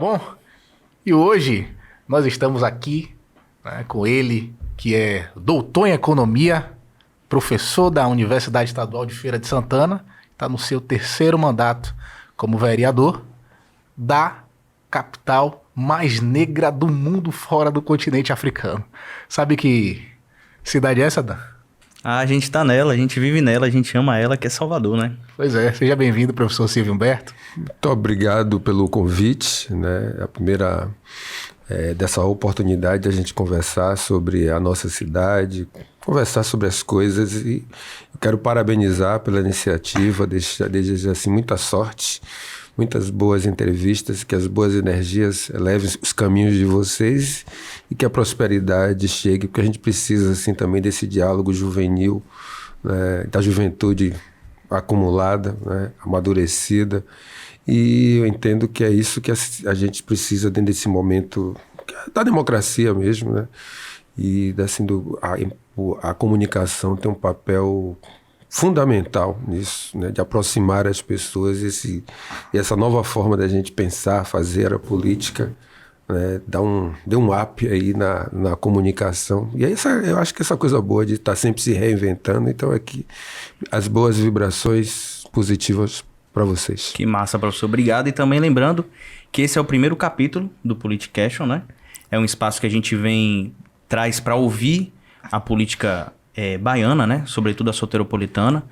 Bom, e hoje nós estamos aqui, né, com ele, que é doutor em economia, professor da Universidade Estadual de Feira de Santana, está no seu terceiro mandato como vereador da capital mais negra do mundo fora do continente africano. Sabe que cidade é essa, Dan? A gente tá nela, a gente vive nela, a gente ama ela, que é Salvador, né? Pois é, seja bem-vindo, professor Silvio Humberto. Muito obrigado pelo convite, né? A primeira dessa oportunidade de a gente conversar sobre a nossa cidade, conversar sobre as coisas, e eu quero parabenizar pela iniciativa, desejar assim, muita sorte, muitas boas entrevistas, que as boas energias levem os caminhos de vocês e que a prosperidade chegue, porque a gente precisa assim também desse diálogo juvenil, né, da juventude acumulada, né, amadurecida, e eu entendo que é isso que a gente precisa dentro desse momento da democracia mesmo, né, e assim, a comunicação tem um papel fundamental nisso, né, de aproximar as pessoas, e essa nova forma da gente pensar, fazer a política, né, deu um up aí na comunicação. E aí eu acho que essa coisa boa de estar sempre se reinventando, então aqui as boas vibrações positivas para vocês. Que massa, professor. Obrigado. E também lembrando que esse é o primeiro capítulo do Politicast, né? É um espaço que a gente traz para ouvir a política baiana, né? Sobretudo a soteropolitana,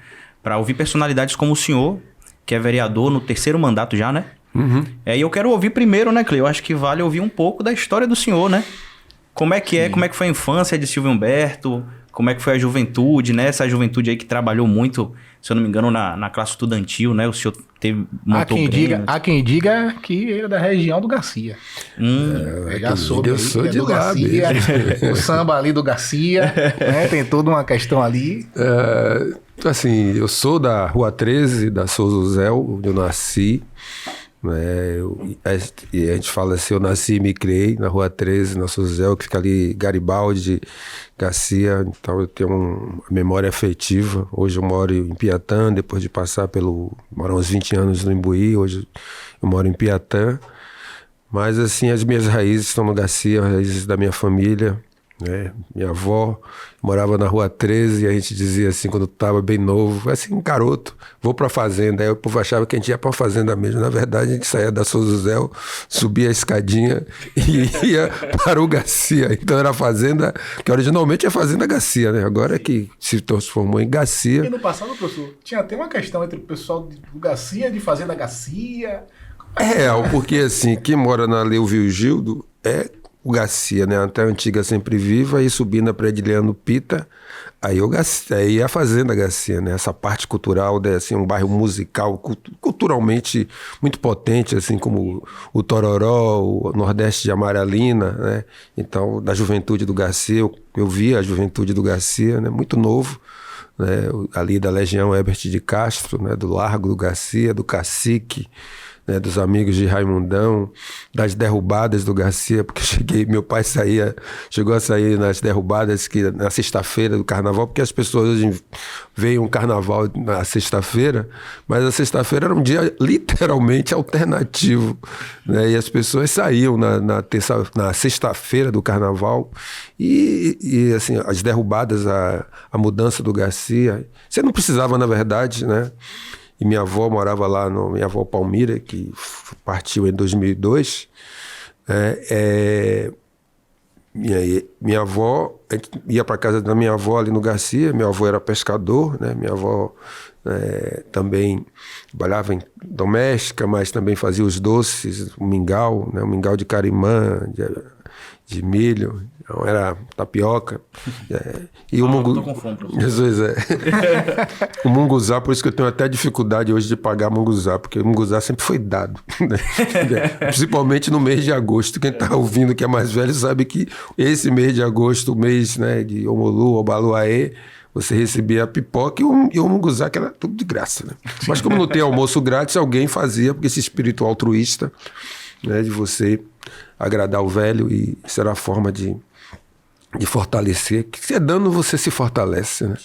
para ouvir personalidades como o senhor, que é vereador no terceiro mandato já, né? Uhum. E eu quero ouvir primeiro, né, Cleo? Eu acho que vale ouvir um pouco da história do senhor, né? Como é que como é que foi a infância de Silvio Humberto? Como é que foi a juventude, né? Essa juventude aí que trabalhou muito, se eu não me engano, na classe estudantil, né? O senhor Há quem diga que ele é da região do Garcia. Eu sou de lá Garcia, o samba ali do Garcia, né? Tem toda uma questão ali. Assim, eu sou da Rua 13, da Souza Zé, onde eu nasci. E a gente fala assim, eu nasci e me criei na Rua 13, na Souza Zé, que fica ali Garibaldi, Garcia, então eu tenho uma memória afetiva. Hoje eu moro em Piatã, depois de morar uns 20 anos no Imbuí, hoje eu moro em Piatã. Mas assim, as minhas raízes estão no Garcia, as raízes da minha família, né? Minha avó morava na Rua 13 e a gente dizia assim, quando estava bem novo, assim, garoto, vou pra fazenda. Aí o povo achava que a gente ia pra fazenda mesmo. Na verdade, a gente saía da Souza Zé, subia a escadinha e ia para o Garcia. Então era a fazenda, que originalmente é a Fazenda Garcia, né? Agora é que se transformou em Garcia. E no passado, professor, tinha até uma questão entre o pessoal do Garcia, de Fazenda Garcia. É real, porque assim, quem mora na Leovil Gildo é o Garcia, né? Até a antiga Sempre Viva, aí subindo a Prediliano Pita, aí a Fazenda Garcia, né? Essa parte cultural, assim, um bairro musical, culturalmente muito potente, assim como o Tororó, o Nordeste de Amaralina, né? Então, da juventude do Garcia, eu vi a juventude do Garcia, né? Muito novo, né? Ali da Legião Herbert de Castro, né? Do Largo do Garcia, do Cacique, né, dos amigos de Raimundão, das derrubadas do Garcia, porque meu pai chegou a sair nas derrubadas na sexta-feira do carnaval, porque as pessoas hoje veem um carnaval na sexta-feira, mas a sexta-feira era um dia literalmente alternativo, né, e as pessoas saíam na sexta-feira do carnaval e assim, as derrubadas, a mudança do Garcia, você não precisava, na verdade, né? E minha avó morava lá, minha avó Palmira, que partiu em 2002. Minha avó, a gente ia para casa da minha avó ali no Garcia. Meu avô era pescador, né? Minha avó também trabalhava em doméstica, mas também fazia os doces, o mingau, né? O mingau de carimã, de milho, então era tapioca. E o tô com fome, professor. Jesus, o munguzá, por isso que eu tenho até dificuldade hoje de pagar munguzá, porque o munguzá sempre foi dado, né? Principalmente no mês de agosto. Quem está ouvindo que é mais velho sabe que esse mês de agosto, o mês, né, de Omolu, Obaluaê, você recebia a pipoca e o munguzá, que era tudo de graça, né? Mas como não tem almoço grátis, alguém fazia, porque esse espírito altruísta, né, de você agradar o velho, e isso era a forma de fortalecer, que se é dando, você se fortalece, né?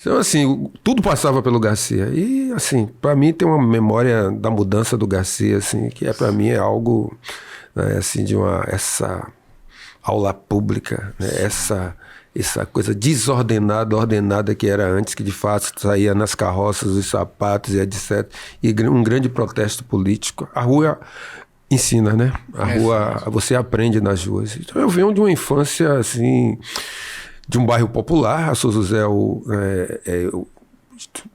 Então, assim, tudo passava pelo Garcia. E, assim, para mim tem uma memória da mudança do Garcia, assim, que para mim é algo, né, assim, essa aula pública, né, essa coisa desordenada, ordenada que era antes, que de fato saía nas carroças, os sapatos e etc. E um grande protesto político. A rua ensina, né? A rua, você aprende nas ruas. Então eu venho de uma infância, assim, de um bairro popular, a São José, eu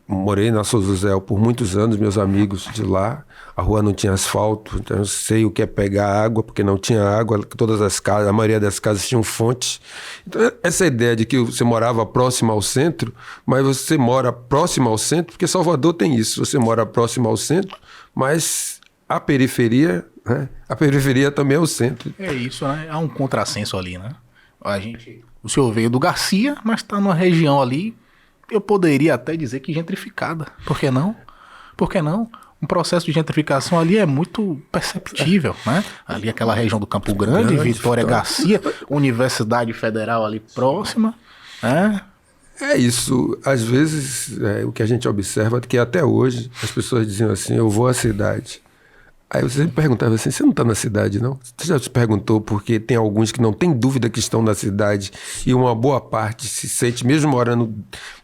morei na São José por muitos anos, meus amigos de lá. A rua não tinha asfalto, então eu sei o que é pegar água, porque não tinha água. Todas as casas, a maioria das casas tinham fontes. Então essa ideia de que você morava próximo ao centro, mas você mora próximo ao centro, porque Salvador tem isso, você mora próximo ao centro, mas a periferia, né? A periferia também é o centro. É isso, né? Há um contrassenso ali, né? O senhor veio do Garcia, mas está numa região ali, eu poderia até dizer que gentrificada. Por que não? Por que não? Um processo de gentrificação ali é muito perceptível, né? Ali aquela região do Campo Grande, Vitória Garcia, Universidade Federal ali próxima, né? É isso. Às vezes, o que a gente observa é que até hoje as pessoas diziam assim, eu vou à cidade. Aí você sempre perguntava assim, você não está na cidade, não? Você já se perguntou porque tem alguns que não tem dúvida que estão na cidade e uma boa parte se sente, mesmo morando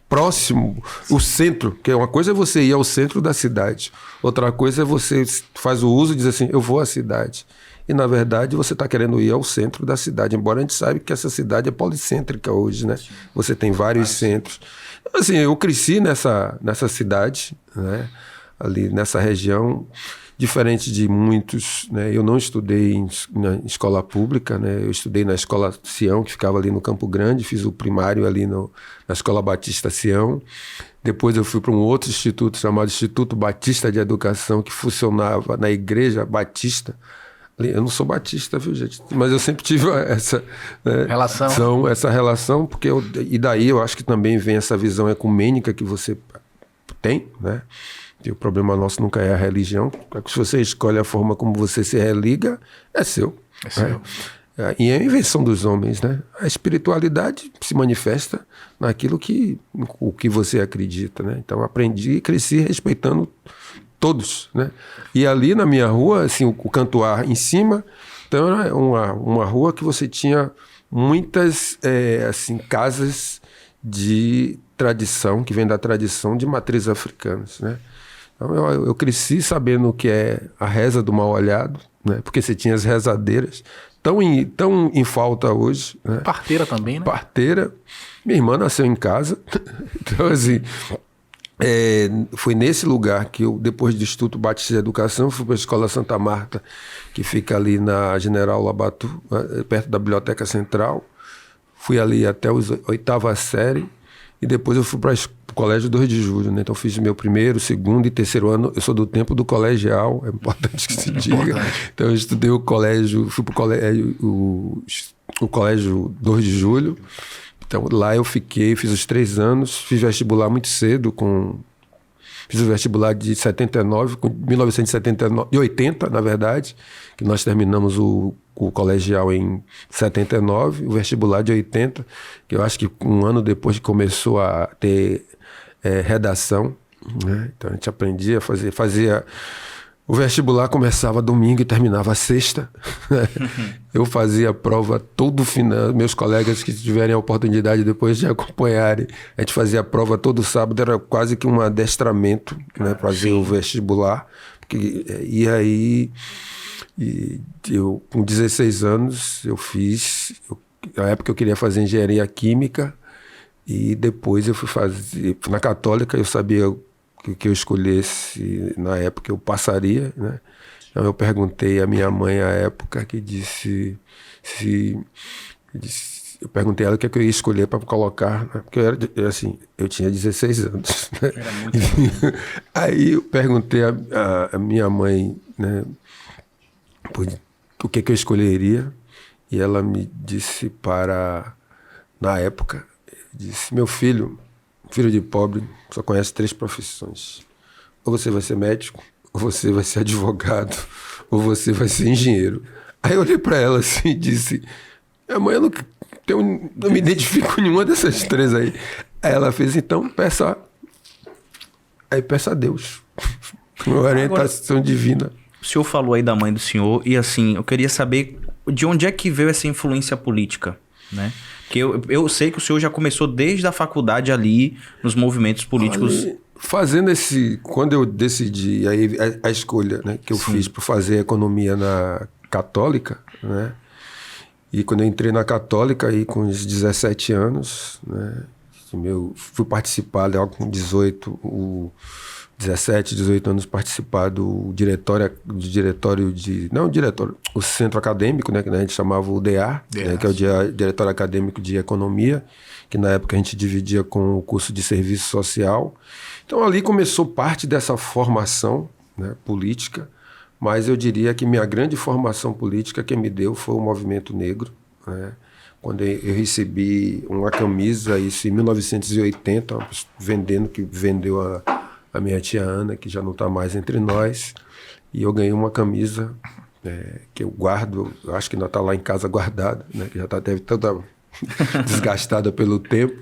próximo, o centro, que uma coisa é você ir ao centro da cidade, outra coisa é você faz o uso e diz assim, eu vou à cidade. E, na verdade, você está querendo ir ao centro da cidade, embora a gente saiba que essa cidade é policêntrica hoje, né? Você tem vários centros. Então, assim, eu cresci nessa cidade, né? Ali nessa região, diferente de muitos, né? Eu não estudei na escola pública, né? Eu estudei na Escola Sião, que ficava ali no Campo Grande, fiz o primário ali na Escola Batista Sião. Depois eu fui para um outro instituto chamado Instituto Batista de Educação, que funcionava na Igreja Batista. Eu não sou batista, viu, gente? Mas eu sempre tive essa, né, essa relação, porque e daí eu acho que também vem essa visão ecumênica que você tem, né? E o problema nosso nunca é a religião. Se você escolhe a forma como você se religa, é seu. É seu. E é a invenção dos homens, né? A espiritualidade se manifesta naquilo o que você acredita, né? Então aprendi e cresci respeitando todos, né? E ali na minha rua, assim, o Cantuar em cima, então era uma rua que você tinha muitas assim, casas de tradição, que vem da tradição de matrizes africanas, né? Então eu cresci sabendo o que é a reza do mal-olhado, né? Porque você tinha as rezadeiras, tão em falta hoje, né? Parteira também, né? Parteira. Minha irmã nasceu em casa, então assim... foi nesse lugar que eu, depois do Instituto Batista de Educação, fui para a Escola Santa Marta, que fica ali na General Labatu, perto da Biblioteca Central. Fui ali até a 8ª série e depois eu fui para o Colégio 2 de Julho, né? Então fiz meu 1º, 2º e 3º ano. Eu sou do tempo do colegial, é importante que se diga. Então eu estudei fui para o Colégio 2 de Julho. Então lá eu fiquei, fiz os 3 anos, fiz vestibular muito cedo, fiz o vestibular de 79, com 1979, de 80, na verdade, que nós terminamos o colegial em 79, o vestibular de 80, que eu acho que um ano depois que começou a ter redação, né? Então a gente aprendia a fazia o vestibular começava domingo e terminava sexta. Eu fazia a prova todo final. Meus colegas que tiverem a oportunidade depois de acompanharem, a gente fazia a prova todo sábado. Era quase que um adestramento, né, para fazer o vestibular. E aí, eu, com 16 anos, na época eu queria fazer engenharia química. E depois eu fui fazer... Na Católica eu sabia... que eu escolhesse, na época eu passaria, né? Então eu perguntei à minha mãe à época, que disse eu perguntei a ela o que eu ia escolher para colocar, né? Porque eu tinha 16 anos, né? Era muito Aí eu perguntei à minha mãe, né, o que eu escolheria, e ela me disse na época, disse, meu filho de pobre só conhece 3 profissões. Ou você vai ser médico, ou você vai ser advogado, ou você vai ser engenheiro. Aí eu olhei para ela assim e disse, minha mãe, eu não me identifico com nenhuma dessas 3 aí. Aí ela fez, então, peça a Deus. Uma orientação divina. O senhor falou aí da mãe do senhor e assim, eu queria saber de onde é que veio essa influência política, né? Porque eu sei que o senhor já começou desde a faculdade ali, nos movimentos políticos. Ali, fazendo quando eu decidi a escolha, né, que eu fiz para fazer economia na Católica, né? E quando eu entrei na Católica aí com os 17 anos, né, fui participar logo com 17, 18 anos, participar do o centro acadêmico, né, que a gente chamava o DEAR, né, que é o Diretório Acadêmico de Economia, que na época a gente dividia com o curso de Serviço Social. Então ali começou parte dessa formação, né, política, mas eu diria que minha grande formação política quem me deu foi o movimento negro, né? Quando eu recebi uma camisa, isso em 1980, que vendeu a minha tia Ana, que já não está mais entre nós, e eu ganhei uma camisa que eu guardo, eu acho que ainda está lá em casa guardada, né, que já deve estar toda desgastada pelo tempo,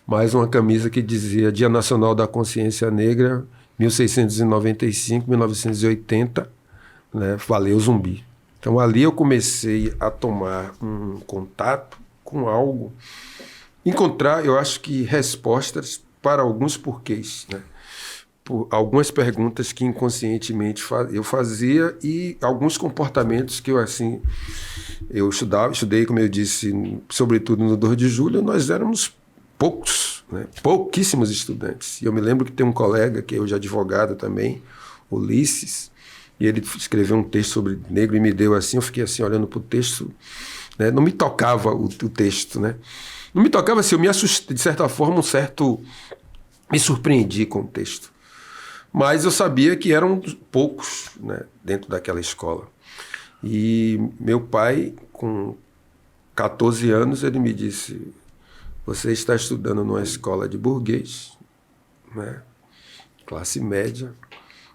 mas uma camisa que dizia Dia Nacional da Consciência Negra, 1695, 1980, né, valeu Zumbi. Então ali eu comecei a tomar um contato com algo, encontrar, eu acho que respostas para alguns porquês, né? Por algumas perguntas que inconscientemente eu fazia e alguns comportamentos que eu estudei, como eu disse, sobretudo no 2 de julho, nós éramos poucos, né? Pouquíssimos estudantes. E eu me lembro que tem um colega, que é hoje advogado também, Ulisses, e ele escreveu um texto sobre negro e me deu assim, eu fiquei assim olhando para o texto, né? Não me tocava o texto, né? Não me tocava assim, eu me assustei, de certa forma, me surpreendi com o texto. Mas eu sabia que eram poucos, né, dentro daquela escola. E meu pai, com 14 anos, ele me disse, você está estudando numa escola de burguês, né, classe média,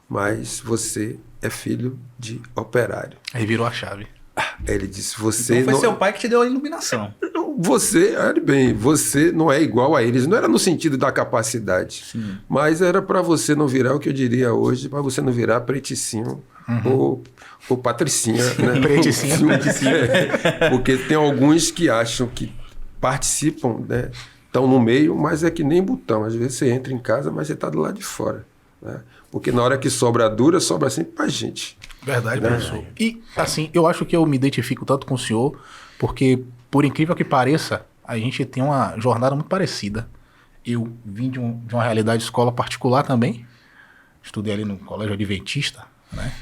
mas você é filho de operário. Aí virou a chave. Ele disse, você então foi não... seu pai que te deu a iluminação. Você não é igual a eles. Não era no sentido da capacidade, mas era para você não virar o que eu diria hoje, para você não virar preticinho ou patricinha. Né? Preticinha. Porque tem alguns que acham que participam, né? Estão no meio, mas é que nem botão. Às vezes você entra em casa, mas você está do lado de fora. Né? Porque na hora que sobra dura, sobra sempre para a gente. Verdade, professor. E, assim, eu acho que eu me identifico tanto com o senhor, porque, por incrível que pareça, a gente tem uma jornada muito parecida. Eu vim de uma realidade de escola particular também. Estudei ali no Colégio Adventista, né?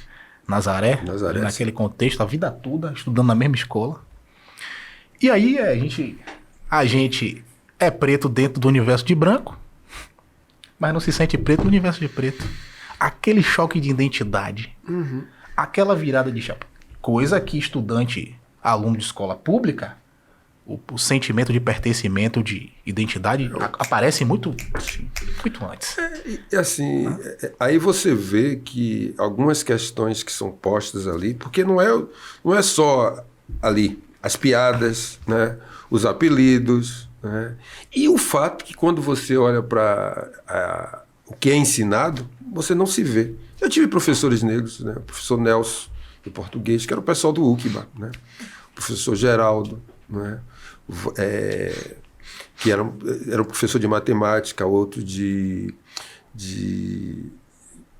Nazaré. Naquele contexto, a vida toda, estudando na mesma escola. E aí, a gente é preto dentro do universo de branco, mas não se sente preto no universo de preto. Aquele choque de identidade. Aquela virada de chapa. Coisa que estudante, aluno de escola pública, o sentimento de pertencimento, de identidade, aparece muito antes. Aí você vê que algumas questões que são postas ali, porque não é só ali as piadas, né, os apelidos, né, e o fato que quando você olha para o que é ensinado, você não se vê. Eu tive professores negros, né? O professor Nelson, de português, que era o pessoal do UCBA, né? O professor Geraldo, né? Que era um professor de matemática, outro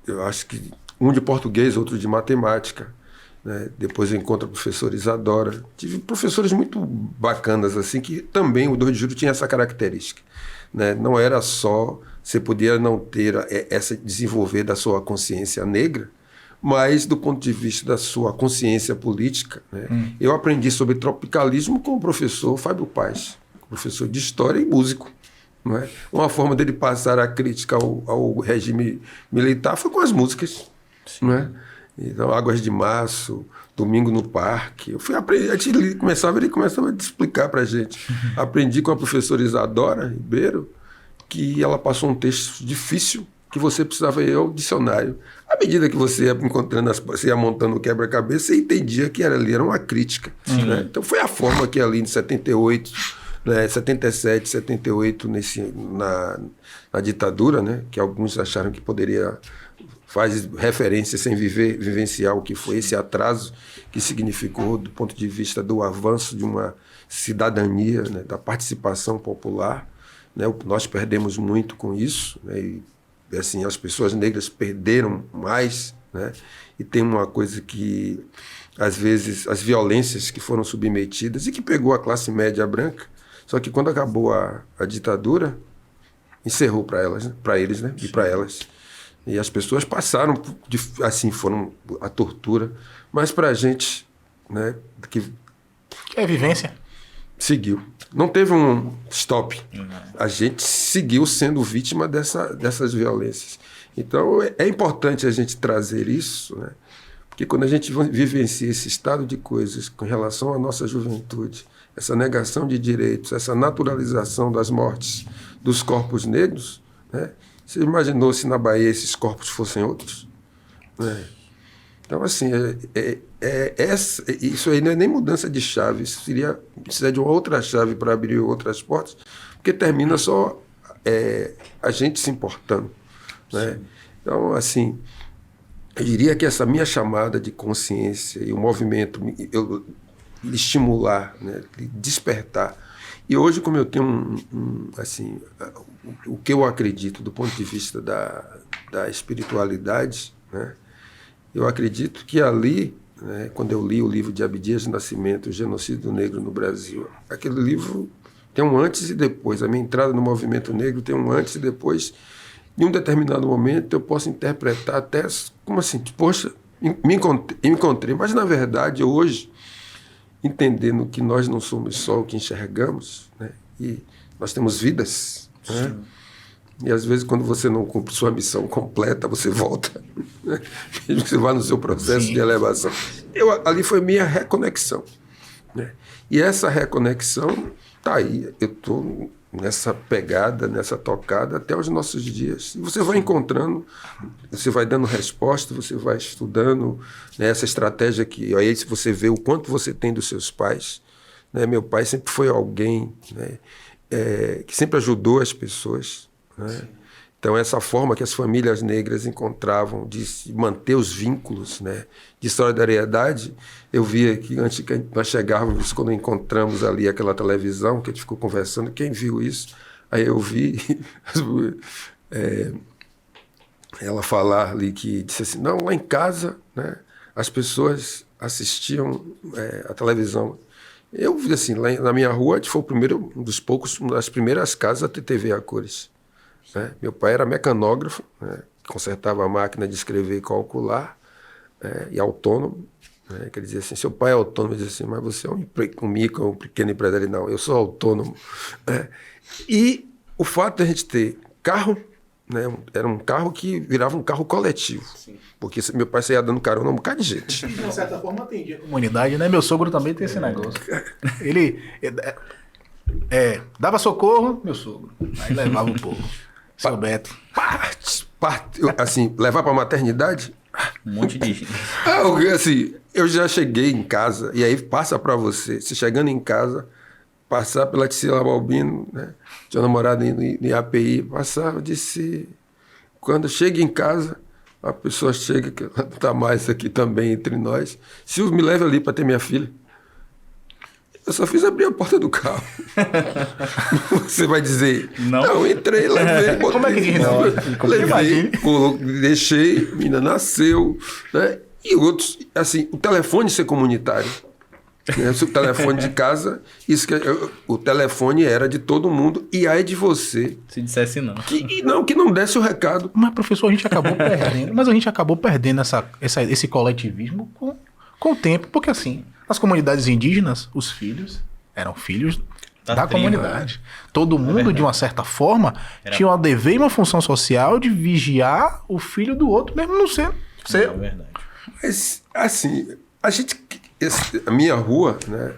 eu acho que um de português, outro de matemática, né? Depois eu encontro a professora Isadora. Tive professores muito bacanas, assim, que também o 2 de julho tinha essa característica, né? Não era só... Você podia não ter desenvolver da sua consciência negra, mas do ponto de vista da sua consciência política, né? Eu aprendi sobre tropicalismo com o professor Fábio Paz, professor de história e músico. Não é? Uma forma dele passar a crítica ao regime militar foi com as músicas. Não é? Então, Águas de Março, Domingo no Parque. Eu fui aprender, ele começava a explicar para a gente. Aprendi com a professora Isadora Ribeiro, que ela passou um texto difícil que você precisava ir ao dicionário. À medida que você ia encontrando, você ia montando o quebra-cabeça, você entendia que ali era uma crítica. Né? Então foi a forma que ali em 78 né, 77, 78, na ditadura, né, que alguns acharam que poderia, faz referência sem vivenciar o que foi esse atraso que significou do ponto de vista do avanço de uma cidadania, né, da participação popular, né, nós perdemos muito com isso, né, e assim, as pessoas negras perderam mais, né, e tem uma coisa que às vezes as violências que foram submetidas e que pegou a classe média branca, só que quando acabou a ditadura, encerrou para elas, né? Para eles, né? E para elas. E as pessoas passaram, assim, foram a tortura, mas para a gente, né? Que É vivência. seguiu. Não teve um stop. A gente seguiu sendo vítima dessas violências. Então é importante a gente trazer isso, né? Porque quando a gente vivencia esse estado de coisas com relação à nossa juventude, essa negação de direitos, essa naturalização das mortes dos corpos negros, né? Você imaginou se na Bahia esses corpos fossem outros? Né? Então, assim, isso aí não é nem mudança de chave, isso precisa de uma outra chave para abrir outras portas, porque termina só a gente se importando. Né? Então, assim, eu diria que essa minha chamada de consciência e o movimento estimular, né, despertar. E hoje, como eu tenho assim, o que eu acredito do ponto de vista da espiritualidade, né, eu acredito que ali, né, quando eu li o livro de Abdias de Nascimento, O Genocídio Negro no Brasil, aquele livro tem um antes e depois. A minha entrada no movimento negro tem um antes e depois. Em um determinado momento eu posso interpretar até como assim, poxa, me encontrei. Mas, na verdade, hoje, entendendo que nós não somos só o que enxergamos, né? E nós temos vidas, né? E, às vezes, quando você não cumpre sua missão completa, você volta, né? Mesmo que você vá no seu processo de elevação. Ali foi minha reconexão, né? E essa reconexão está aí. Eu estou nessa pegada, nessa tocada até os nossos dias. E você vai encontrando, você vai dando resposta, você vai estudando, né, essa estratégia que aí você vê o quanto você tem dos seus pais. Né? Meu pai sempre foi alguém, né, que sempre ajudou as pessoas. Né? Então, essa forma que as famílias negras encontravam de manter os vínculos, né, de solidariedade, eu via que antes que nós chegávamos, quando encontramos ali aquela televisão, que a gente ficou conversando, quem viu isso? Aí eu vi ela falar ali que disse assim, não, lá em casa, né, as pessoas assistiam a televisão. Eu vi assim, lá na minha rua, a gente foi uma das primeiras casas a ter TV a cores. Né? Meu pai era mecanógrafo, né? Consertava a máquina de escrever e calcular, e autônomo. Né? Quer dizer assim, seu pai é autônomo, ele dizia assim, mas você é um pequeno empresário. Não, eu sou autônomo. Né? E o fato de a gente ter carro, né? Era um carro que virava um carro coletivo. Sim. Porque meu pai saía dando carona a um bocado de gente. De certa forma atendia a comunidade, né? Meu sogro também tem esse negócio. Ele dava socorro, meu sogro. Aí levava um pouco. Seu Beto. Assim, levar para a maternidade? Um monte de gente. Assim, eu já cheguei em casa, e aí passa para você, se chegando em casa, passar pela Tisila Balbino, né? Tinha namorado em API, passava, disse, quando chega em casa, a pessoa chega, que não está mais aqui também entre nós, se me leva ali para ter minha filha. Eu só fiz abrir a porta do carro. Você vai dizer, não, entrei, levei, botei. Como é que diz? Levei, deixei, a menina nasceu, né? E outros, assim, o telefone ser comunitário. Né? O telefone de casa, o telefone era de todo mundo, e aí de você. Se dissesse não. Que não desse o recado. Mas, professor, a gente acabou perdendo. Mas a gente acabou perdendo esse coletivismo com o tempo, porque assim, as comunidades indígenas, os filhos, eram filhos da comunidade. Todo mundo, de uma certa forma, tinha um dever e uma função social de vigiar o filho do outro, mesmo não ser seu. É verdade. Mas, assim, a minha rua, né,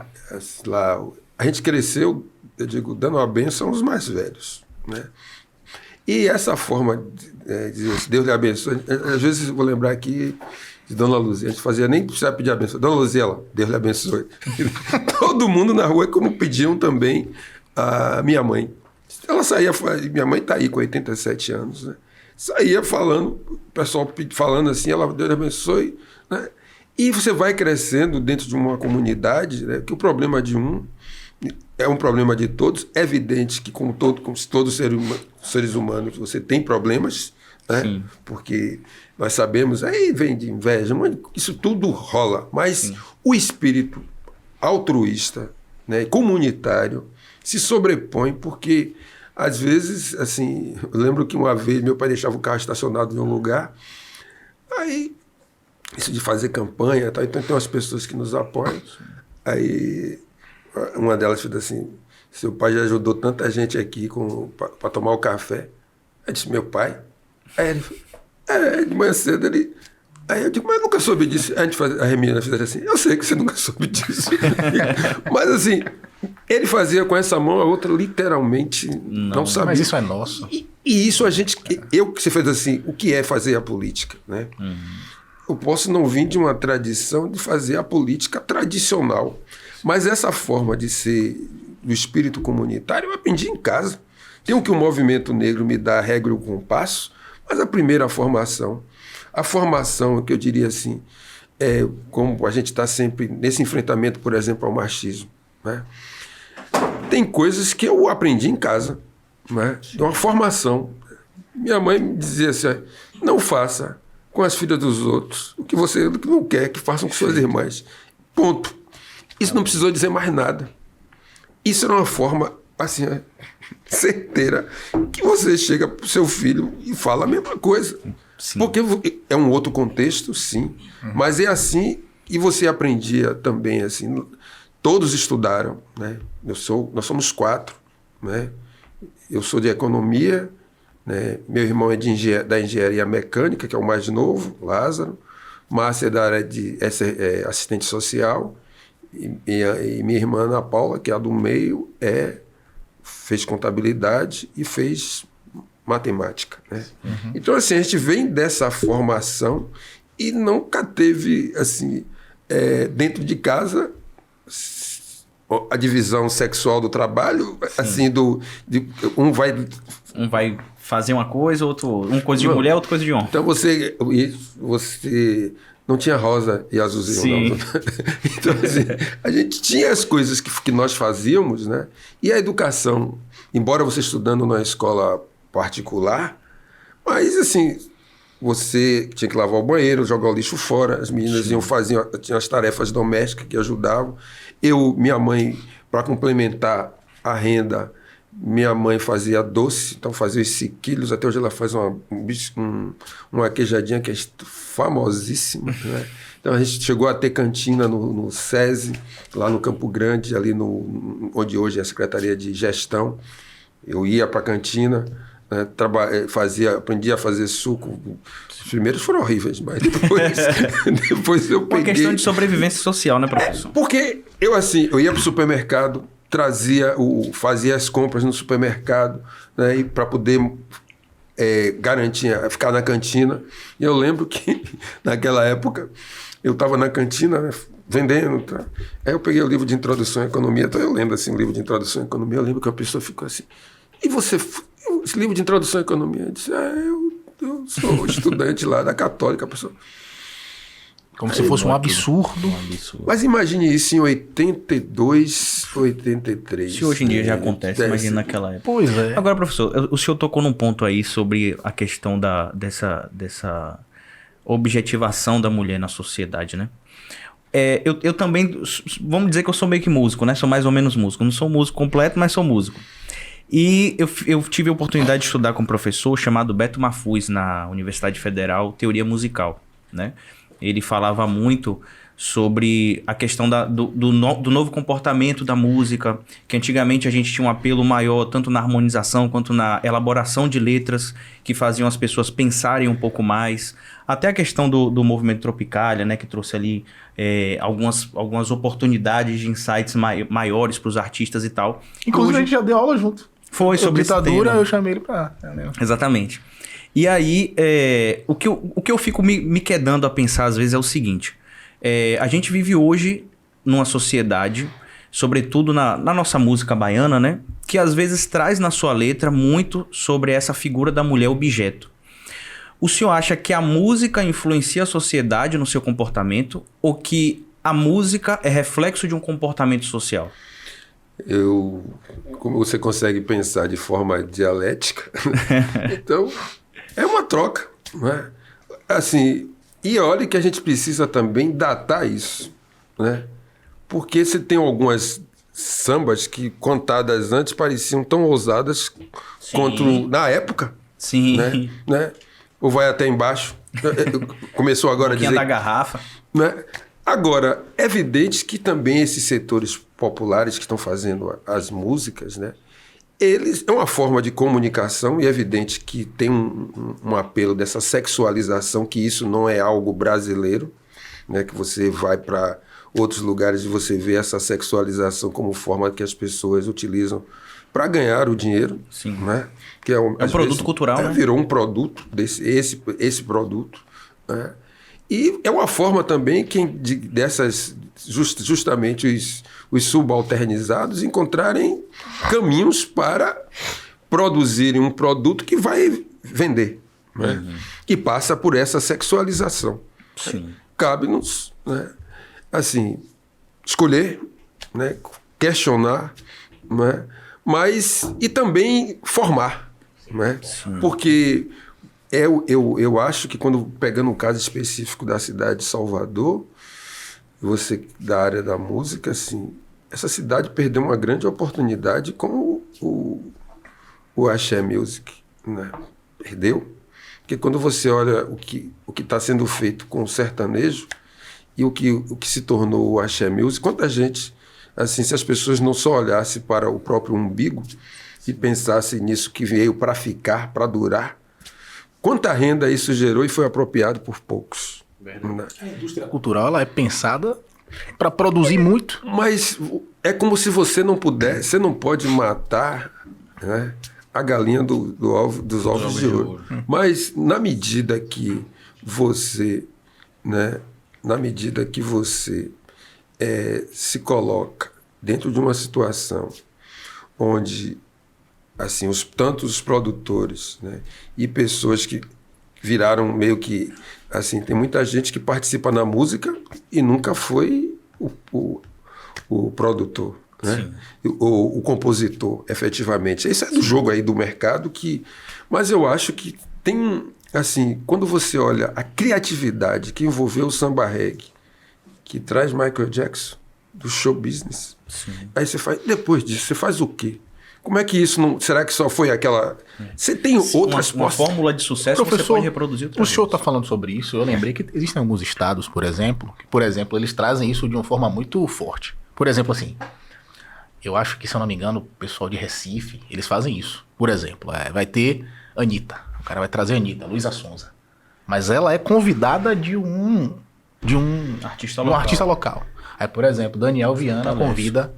lá, a gente cresceu, eu digo, dando a bênção aos mais velhos, né? E essa forma de dizer, Deus lhe abençoe, às vezes eu vou lembrar aqui de Dona Luzia, a gente fazia nem precisar pedir a benção. Dona Luzia, Deus lhe abençoe. Todo mundo na rua, como pediam também a minha mãe. Ela saía, minha mãe está aí com 87 anos, né? Saía falando, o pessoal falando assim, ela, Deus abençoe, né? E você vai crescendo dentro de uma comunidade, né, que o problema de um é um problema de todos. É evidente que, como todos seres humanos, você tem problemas, né? Porque nós sabemos, aí vem de inveja, isso tudo rola. Mas o espírito altruísta, né, comunitário se sobrepõe, porque às vezes, assim, eu lembro que uma vez meu pai deixava o carro estacionado em um lugar, aí isso de fazer campanha, tá? Então tem umas pessoas que nos apoiam, aí uma delas fez assim: seu pai já ajudou tanta gente aqui para tomar o café. Eu disse: meu pai? Aí ele falou, de manhã cedo ele... Aí eu digo: mas eu nunca soube disso. A menina fez assim: eu sei que você nunca soube disso. Mas assim, ele fazia com essa mão, a outra literalmente não sabia. Mas isso é nosso. E isso a gente... Você fez assim, o que é fazer a política, né? Eu posso não vir de uma tradição de fazer a política tradicional, mas essa forma de ser do espírito comunitário eu aprendi em casa. Tem o que o movimento negro me dá a regra e o compasso, mas a primeira formação, que eu diria assim, é como a gente está sempre nesse enfrentamento, por exemplo, ao machismo, né? Tem coisas que eu aprendi em casa, né? De uma formação. Minha mãe me dizia assim: não faça com as filhas dos outros o que você não quer que façam com suas irmãs. Ponto. Isso não precisou dizer mais nada. Isso era uma forma, assim, certeira, que você chega para o seu filho e fala a mesma coisa. Sim. Porque é um outro contexto, sim, mas é assim, e você aprendia também, assim, todos estudaram, né? Nós somos 4, né? Eu sou de economia, né? Meu irmão é da engenharia mecânica, que é o mais novo, Lázaro. Márcia é da área de assistente social. E minha irmã Ana Paula, que é a do meio, fez contabilidade e fez matemática, né? Então, assim, a gente vem dessa formação e nunca teve, assim, dentro de casa, a divisão sexual do trabalho, assim, um vai fazer uma coisa, uma coisa de mulher, outra coisa de homem. Então você não tinha rosa e azulzinho, não. Então, assim, a gente tinha as coisas que nós fazíamos, né? E a educação, embora você estudando numa escola particular, mas assim, você tinha que lavar o banheiro, jogar o lixo fora, as meninas tinham as tarefas domésticas que ajudavam. Minha mãe, para complementar a renda, minha mãe fazia doce, então fazia os sequilhos. Até hoje ela faz uma queijadinha que é famosíssima, né? Então a gente chegou a ter cantina no SESI, lá no Campo Grande, ali onde hoje é a Secretaria de Gestão. Eu ia para a cantina, né, aprendi a fazer suco. Os primeiros foram horríveis, mas depois eu peguei... Uma questão de sobrevivência social, né, professor? Porque eu ia para o supermercado, fazia as compras no supermercado, né, para poder garantir, ficar na cantina. E eu lembro que, naquela época, eu estava na cantina, né, vendendo. Tá? Aí eu peguei o livro de Introdução à Economia. Então eu lembro, assim, o livro de Introdução à Economia. Eu lembro que a pessoa ficou assim: e você, esse livro de Introdução à Economia? Eu disse: eu sou estudante lá da Católica. A pessoa... Como se fosse um absurdo. Mas imagine isso em 82, 83. Se hoje em dia já acontece, imagina naquela época. Pois é. Agora, professor, o senhor tocou num ponto aí sobre a questão dessa objetivação da mulher na sociedade, né? Eu também, vamos dizer que eu sou meio que músico, né? Sou mais ou menos músico. Não sou músico completo, mas sou músico. E eu tive a oportunidade de estudar com um professor chamado Beto Mafuz, na Universidade Federal, Teoria Musical, né? Ele falava muito sobre a questão do novo comportamento da música, que antigamente a gente tinha um apelo maior tanto na harmonização quanto na elaboração de letras que faziam as pessoas pensarem um pouco mais. Até a questão do movimento Tropicália, né, que trouxe ali algumas oportunidades de insights maiores para os artistas e tal. Inclusive, a gente já deu aula junto. Foi sobre ditadura, esse tema. Eu chamei ele para... Exatamente. E aí, o que eu fico me quedando a pensar às vezes é o seguinte: a gente vive hoje numa sociedade sobretudo na nossa música baiana, né? Que às vezes traz na sua letra muito sobre essa figura da mulher objeto. O senhor acha que a música influencia a sociedade no seu comportamento ou que a música é reflexo de um comportamento social? Como você consegue pensar de forma dialética, então é uma troca, né? Assim, e olha que a gente precisa também datar isso, né? Porque você tem algumas sambas que, contadas antes, pareciam tão ousadas quanto na época. Sim. Né? Ou vai até embaixo. Começou agora a dizer... da garrafa. Né? Agora, é evidente que também esses setores populares que estão fazendo as músicas, né? Eles é uma forma de comunicação e é evidente que tem um apelo dessa sexualização, que isso não é algo brasileiro, né? Que você vai para outros lugares e você vê essa sexualização como forma que as pessoas utilizam para ganhar o dinheiro. Sim. Né? Que é um produto cultural, né? Virou um produto, esse produto. Né? E é uma forma também dessas, justamente os subalternizados encontrarem caminhos para produzirem um produto que vai vender. Né? Que passa por essa sexualização. Sim. Cabe-nos, né? Assim, escolher, né? Questionar, né? Mas e também formar, né? Porque eu acho que quando pegando um caso específico da cidade de Salvador, você da área da música, assim, essa cidade perdeu uma grande oportunidade com o Axé Music, né? Perdeu, porque quando você olha o que está sendo feito com o sertanejo e o que se tornou o Axé Music, quanta gente, assim, se as pessoas não só olhassem para o próprio umbigo e pensassem nisso que veio para ficar, para durar, quanta renda isso gerou e foi apropriado por poucos. Né? A indústria cultural ela é pensada para produzir muito. Mas é como se você não pudesse, você não pode matar, né, a galinha dos ovos de ouro. Mas na medida que você, né, se coloca dentro de uma situação onde, assim, tanto os produtores, né, e pessoas que viraram meio que, assim, tem muita gente que participa na música e nunca foi o produtor, né? O compositor, efetivamente. Isso é do jogo aí do mercado mas eu acho que tem, assim, quando você olha a criatividade que envolveu o samba reggae, que traz Michael Jackson do show business, aí você faz, depois disso, você faz o quê? Como é que isso não... Será que só foi aquela... Você tem outras... Uma fórmula de sucesso Professor, você pode reproduzir outra o vez. senhor está falando sobre isso, eu lembrei que existem alguns estados, por exemplo, eles trazem isso de uma forma muito forte. Por exemplo, assim, eu acho que, se eu não me engano, o pessoal de Recife, eles fazem isso. Por exemplo, vai ter Anitta, o cara vai trazer Anitta, Luísa Sonza, mas ela é convidada de um artista local. Aí, por exemplo, Daniel Viana convida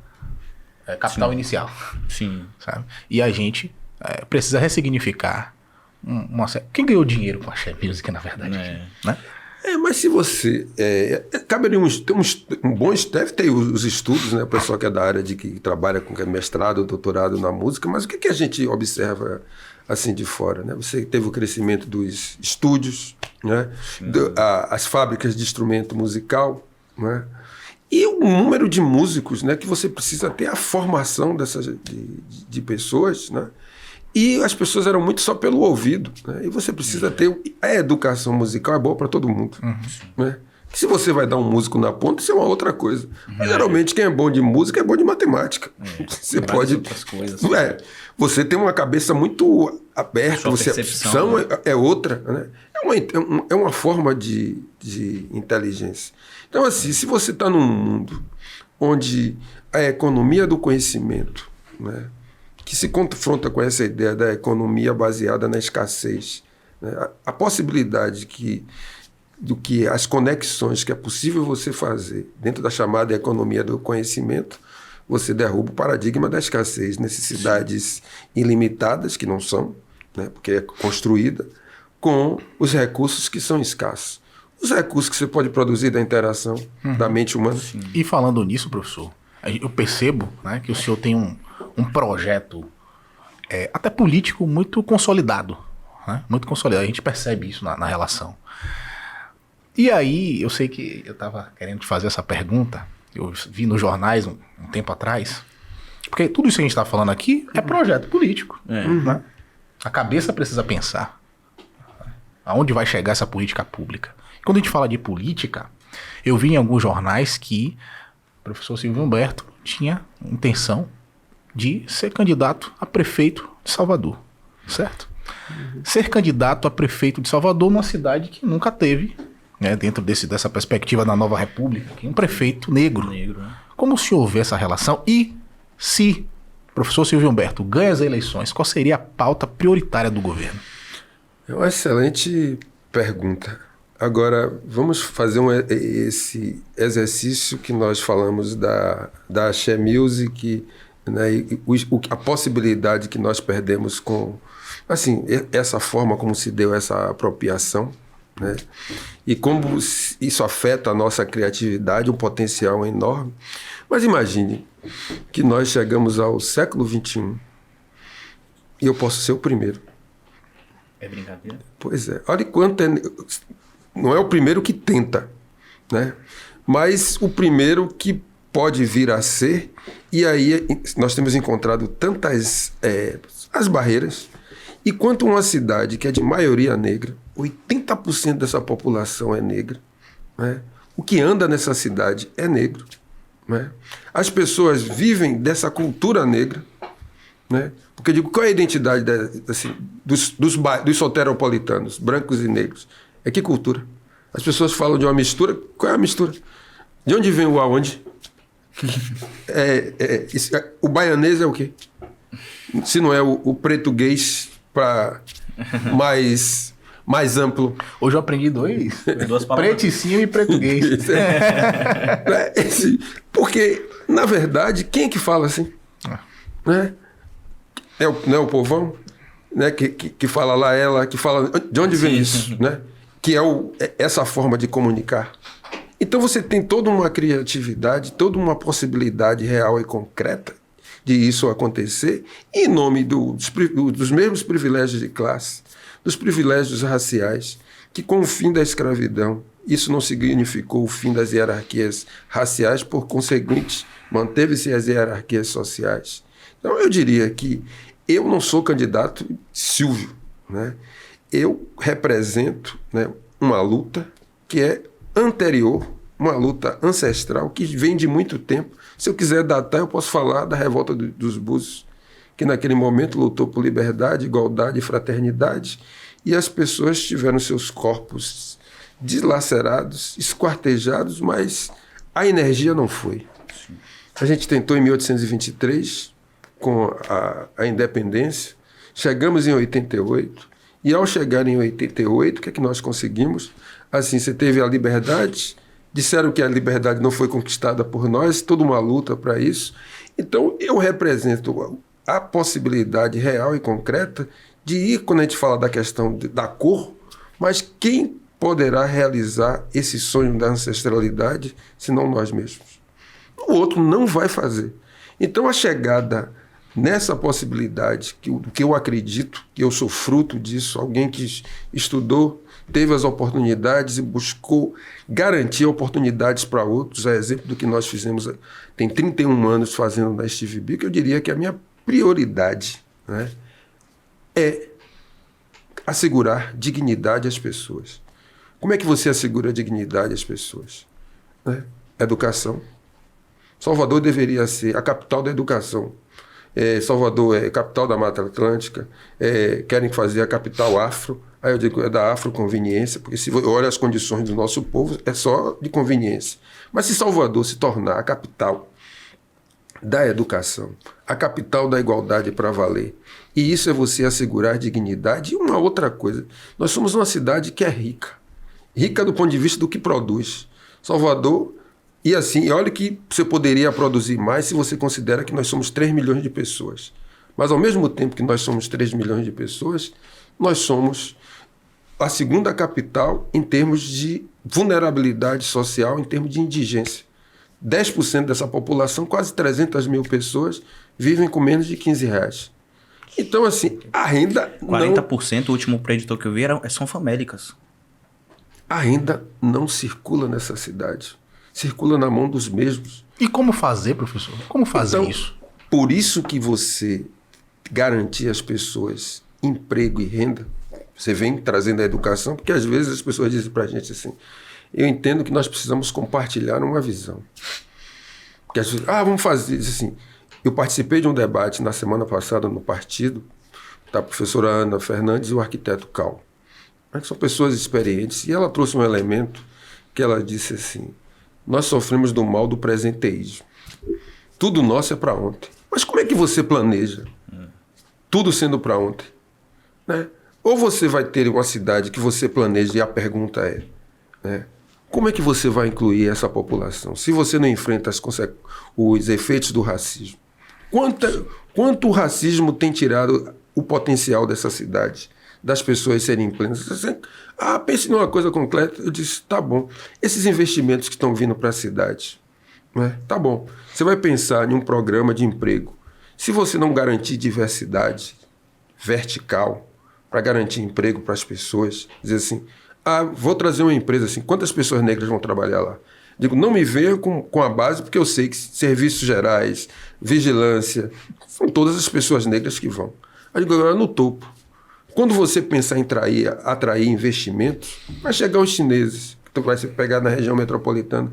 Capital Inicial. Sim. Sabe? E a gente precisa ressignificar quem ganhou dinheiro com a Axé Music, na verdade. Né? Mas se você... caberia um bom... Deve ter os estudos, né? O pessoal que é da área que trabalha com mestrado, doutorado na música, mas o que a gente observa assim de fora, né? Você teve o crescimento dos estúdios, né? As fábricas de instrumento musical, né? E o número de músicos, né, que você precisa ter a formação de pessoas, né? E as pessoas eram muito só pelo ouvido, né? E você precisa ter... A educação musical é boa para todo mundo. Né? Se você vai dar um músico na ponta, isso é uma outra coisa. Mas, geralmente, quem é bom de música é bom de matemática. Você pode... outras coisas. Você tem uma cabeça muito aberta, a percepção é outra. Né? É uma forma de inteligência. Então, assim, se você está num mundo onde a economia do conhecimento, né, que se confronta com essa ideia da economia baseada na escassez, né, a possibilidade do que as conexões que é possível você fazer dentro da chamada economia do conhecimento, você derruba o paradigma da escassez, necessidades ilimitadas, que não são, né, porque é construída, com os recursos que são escassos. Os recursos que você pode produzir da interação da mente humana. E falando nisso, professor, eu percebo, né, que o senhor tem um projeto até político muito consolidado, né? Muito consolidado. A gente percebe isso na relação. E aí, eu sei que eu estava querendo te fazer essa pergunta, eu vi nos jornais um tempo atrás, porque tudo isso que a gente está falando aqui é projeto político. Né? A cabeça precisa pensar aonde vai chegar essa política pública. Quando a gente fala de política, eu vi em alguns jornais que o professor Silvio Humberto tinha intenção de ser candidato a prefeito de Salvador, certo? Ser candidato a prefeito de Salvador numa cidade que nunca teve, né, dentro dessa perspectiva da nova república, que é um prefeito negro. Né? Como o senhor vê essa relação? E se o professor Silvio Humberto ganha as eleições, qual seria a pauta prioritária do governo? É uma excelente pergunta. Agora, vamos fazer esse exercício que nós falamos da Axé Music, né, e a possibilidade que nós perdemos com, assim, essa forma como se deu essa apropriação, né, e como isso afeta a nossa criatividade, um potencial enorme. Mas imagine que nós chegamos ao século XXI e eu posso ser o primeiro. É brincadeira? Pois é. Olha quanto não é o primeiro que tenta, né? Mas o primeiro que pode vir a ser. E aí nós temos encontrado tantas as barreiras. E quanto uma cidade que é de maioria negra, 80% dessa população é negra, né? O que anda nessa cidade é negro, né? As pessoas vivem dessa cultura negra, né? Porque eu digo, qual é a identidade assim, dos soteropolitanos, brancos e negros? É que cultura? As pessoas falam de uma mistura. Qual é a mistura? De onde vem o aonde? O baianês é o quê? Se não é o português para mais amplo. Hoje eu aprendi duas palavras. Preticinho e português. Porque, na verdade, quem é que fala assim? Né? Não é o povão, né? que fala lá, ela, que fala... De onde vem isso? Né? Que é essa forma de comunicar. Então você tem toda uma criatividade, toda uma possibilidade real e concreta de isso acontecer, em nome dos mesmos privilégios de classe, dos privilégios raciais, que com o fim da escravidão, isso não significou o fim das hierarquias raciais, por conseguinte, manteve-se as hierarquias sociais. Então eu diria que eu não sou candidato Silvio, né? Eu represento, né, uma luta que é anterior, uma luta ancestral que vem de muito tempo. Se eu quiser datar, eu posso falar da revolta dos Búzios, que naquele momento lutou por liberdade, igualdade e fraternidade, e as pessoas tiveram seus corpos dilacerados, esquartejados, mas a energia não foi. A gente tentou em 1823, com a independência, chegamos em 88, e ao chegar em 88, o que é que nós conseguimos? Assim, você teve a liberdade, disseram que a liberdade não foi conquistada por nós, toda uma luta para isso. Então, eu represento a possibilidade real e concreta de ir, quando a gente fala da questão da cor, mas quem poderá realizar esse sonho da ancestralidade, senão nós mesmos? O outro não vai fazer. Então, a chegada nessa possibilidade, que eu acredito, que eu sou fruto disso, alguém que estudou, teve as oportunidades e buscou garantir oportunidades para outros, a exemplo do que nós fizemos, tem 31 anos fazendo na Steve Biko, eu diria que a minha prioridade, né, é assegurar dignidade às pessoas. Como é que você assegura dignidade às pessoas? Né? Educação. Salvador deveria ser a capital da educação. Salvador é capital da Mata Atlântica, querem fazer a capital afro, aí eu digo é da afroconveniência, porque se olha as condições do nosso povo, é só de conveniência. Mas se Salvador se tornar a capital da educação, a capital da igualdade para valer, e isso é você assegurar dignidade, e uma outra coisa, nós somos uma cidade que é rica do ponto de vista do que produz. Salvador... E assim, olha que você poderia produzir mais se você considera que nós somos 3 milhões de pessoas. Mas ao mesmo tempo que nós somos 3 milhões de pessoas, nós somos a segunda capital em termos de vulnerabilidade social, em termos de indigência. 10% dessa população, quase 300 mil pessoas, vivem com menos de R$15. Então, assim, a renda 40%, o último preditor que eu vi são famélicas. A renda não circula nessa cidade. Circula na mão dos mesmos. E como fazer, professor? Como fazer Então, isso? Por isso que você garantir às pessoas emprego e renda, você vem trazendo a educação, porque às vezes as pessoas dizem pra gente assim, eu entendo que nós precisamos compartilhar uma visão. Porque as pessoas, vamos fazer isso assim. Eu participei de um debate na semana passada no partido, da professora Ana Fernandes e o arquiteto Cal. São pessoas experientes, e ela trouxe um elemento que ela disse assim, nós sofremos do mal do presenteísmo. Tudo nosso é para ontem. Mas como é que você planeja? Tudo sendo para ontem. Né? Ou você vai ter uma cidade que você planeja e a pergunta é, né? Como é que você vai incluir essa população? Se você não enfrenta os efeitos do racismo. Quanto o racismo tem tirado o potencial dessa cidade? Das pessoas serem plenas. Pense numa coisa concreta. Eu disse, tá bom. Esses investimentos que estão vindo para a cidade, né? Tá bom. Você vai pensar em um programa de emprego. Se você não garantir diversidade vertical para garantir emprego para as pessoas, dizer assim, vou trazer uma empresa assim, quantas pessoas negras vão trabalhar lá? Digo, não me venha com a base, porque eu sei que serviços gerais, vigilância, são todas as pessoas negras que vão. Eu digo, agora no topo. Quando você pensar em atrair investimentos, vai chegar os chineses, que vai ser pegado na região metropolitana.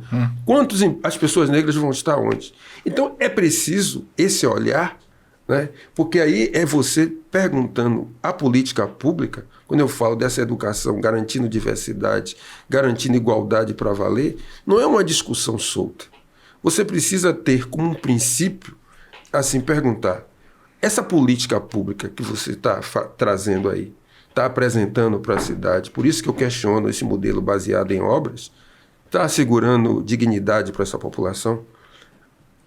As pessoas negras vão estar onde? Então, é preciso esse olhar, né? Porque aí é você perguntando à política pública, quando eu falo dessa educação garantindo diversidade, garantindo igualdade para valer, não é uma discussão solta. Você precisa ter como um princípio, assim, perguntar, essa política pública que você está trazendo aí, está apresentando para a cidade, por isso que eu questiono esse modelo baseado em obras, está assegurando dignidade para essa população?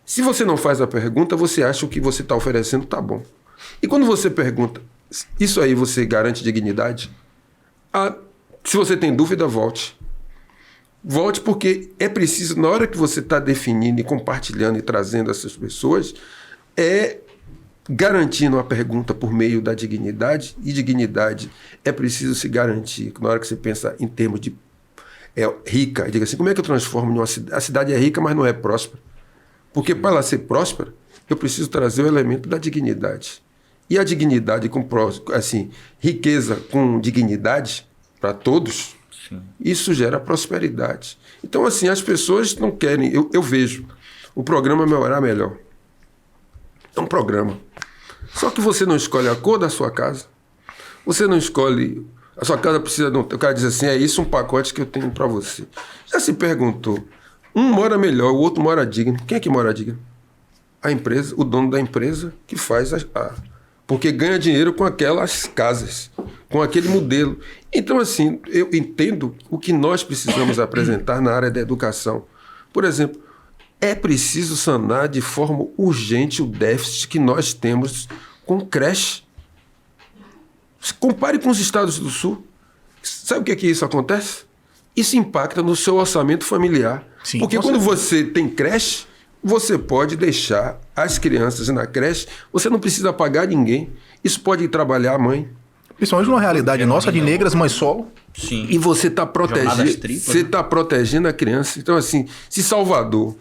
Se você não faz a pergunta, você acha que o que você está oferecendo está bom. E quando você pergunta, isso aí você garante dignidade? Se você tem dúvida, volte. Volte porque é preciso, na hora que você está definindo e compartilhando e trazendo essas pessoas, garantindo a pergunta por meio da dignidade, e dignidade é preciso se garantir. Na hora que você pensa em termos de rica, diga assim, como é que eu transformo numa cidade? A cidade é rica, mas não é próspera. Porque para ela ser próspera, eu preciso trazer o elemento da dignidade. E a dignidade riqueza com dignidade para todos, sim, isso gera prosperidade. Então, assim, as pessoas não querem... Eu vejo o programa Melhorar Melhor. É um programa. Só que você não escolhe a cor da sua casa. Você não escolhe... A sua casa precisa de o cara diz assim, é isso um pacote que eu tenho para você. Já se perguntou, um mora melhor, o outro mora digno. Quem é que mora digno? A empresa, o dono da empresa que faz porque ganha dinheiro com aquelas casas, com aquele modelo. Então, assim, eu entendo o que nós precisamos apresentar na área da educação. Por exemplo, é preciso sanar de forma urgente o déficit que nós temos com creche. Compare com os estados do Sul. Sabe o que é que isso acontece? Isso impacta no seu orçamento familiar. Sim, porque quando você tem creche, você pode deixar as crianças na creche, você não precisa pagar ninguém. Isso pode ir trabalhar a mãe. Principalmente numa realidade nossa de negras, mãe solo. Sim. E você está protegendo a criança. Então, assim, se Salvador,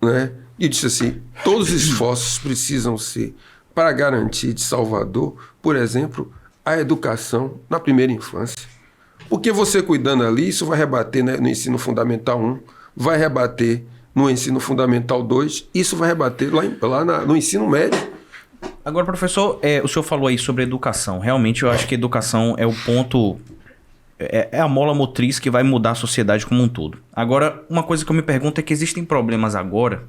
né, e disse assim, todos os esforços precisam ser para garantir de Salvador, por exemplo, a educação na primeira infância. Porque você cuidando ali, isso vai rebater, né, no ensino fundamental 1, vai rebater no ensino fundamental 2, isso vai rebater no ensino médio. Agora, professor, o senhor falou aí sobre educação. Realmente, eu acho que a educação é o ponto... É a mola motriz que vai mudar a sociedade como um todo. Agora, uma coisa que eu me pergunto é que existem problemas agora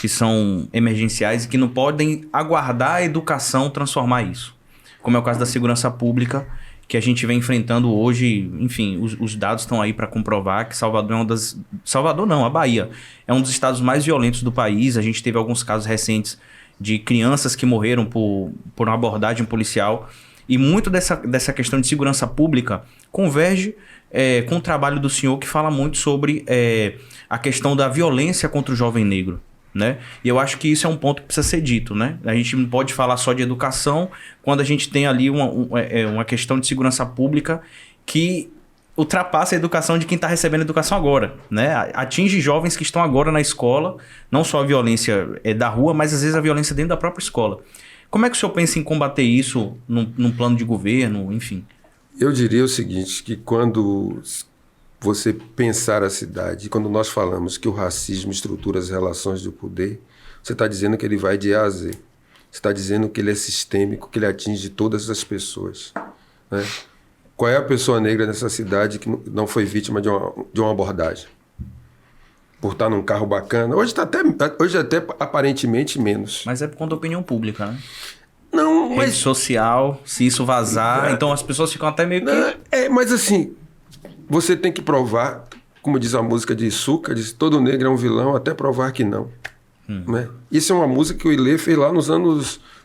que são emergenciais e que não podem aguardar a educação transformar isso. Como é o caso da segurança pública, que a gente vem enfrentando hoje. Enfim, os dados estão aí para comprovar que Salvador é uma das... Salvador não, a Bahia é um dos estados mais violentos do país. A gente teve alguns casos recentes de crianças que morreram por uma abordagem policial. E muito dessa questão de segurança pública converge com o trabalho do senhor que fala muito sobre a questão da violência contra o jovem negro, né? E eu acho que isso é um ponto que precisa ser dito, né? A gente não pode falar só de educação quando a gente tem ali uma questão de segurança pública que ultrapassa a educação de quem está recebendo educação agora, né? Atinge jovens que estão agora na escola, não só a violência da rua, mas às vezes a violência dentro da própria escola. Como é que o senhor pensa em combater isso num plano de governo, enfim? Eu diria o seguinte, que quando você pensar a cidade, quando nós falamos que o racismo estrutura as relações de poder, você está dizendo que ele vai de A a Z. Você está dizendo que ele é sistêmico, que ele atinge todas as pessoas, né? Qual é a pessoa negra nessa cidade que não foi vítima de uma abordagem? Por estar num carro bacana. Hoje até aparentemente menos. Mas é por conta da opinião pública, né? Não, Rede mas... social, se isso vazar, então as pessoas ficam até meio que... Mas assim, você tem que provar, como diz a música de Suca, diz todo negro é um vilão até provar que não. Né? Isso é uma música que o Ilê fez lá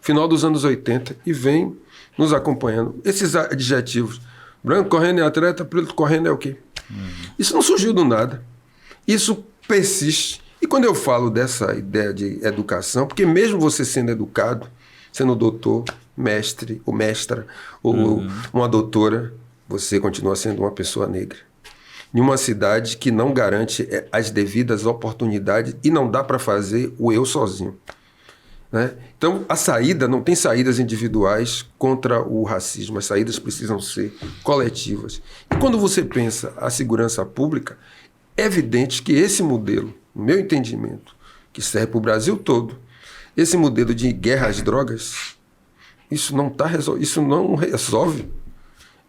final dos anos 80 e vem nos acompanhando. Esses adjetivos, branco correndo é atleta, preto correndo é o quê? Isso não surgiu do nada. Isso persiste. E quando eu falo dessa ideia de educação, porque mesmo você sendo educado, sendo doutor, mestre ou mestra, ou uma doutora, você continua sendo uma pessoa negra. Em uma cidade que não garante as devidas oportunidades e não dá para fazer o eu sozinho. Né? Então, a saída, não tem saídas individuais contra o racismo, as saídas precisam ser coletivas. E quando você pensa a segurança pública, é evidente que esse modelo, no meu entendimento, que serve para o Brasil todo, esse modelo de guerra às drogas, isso não resolve.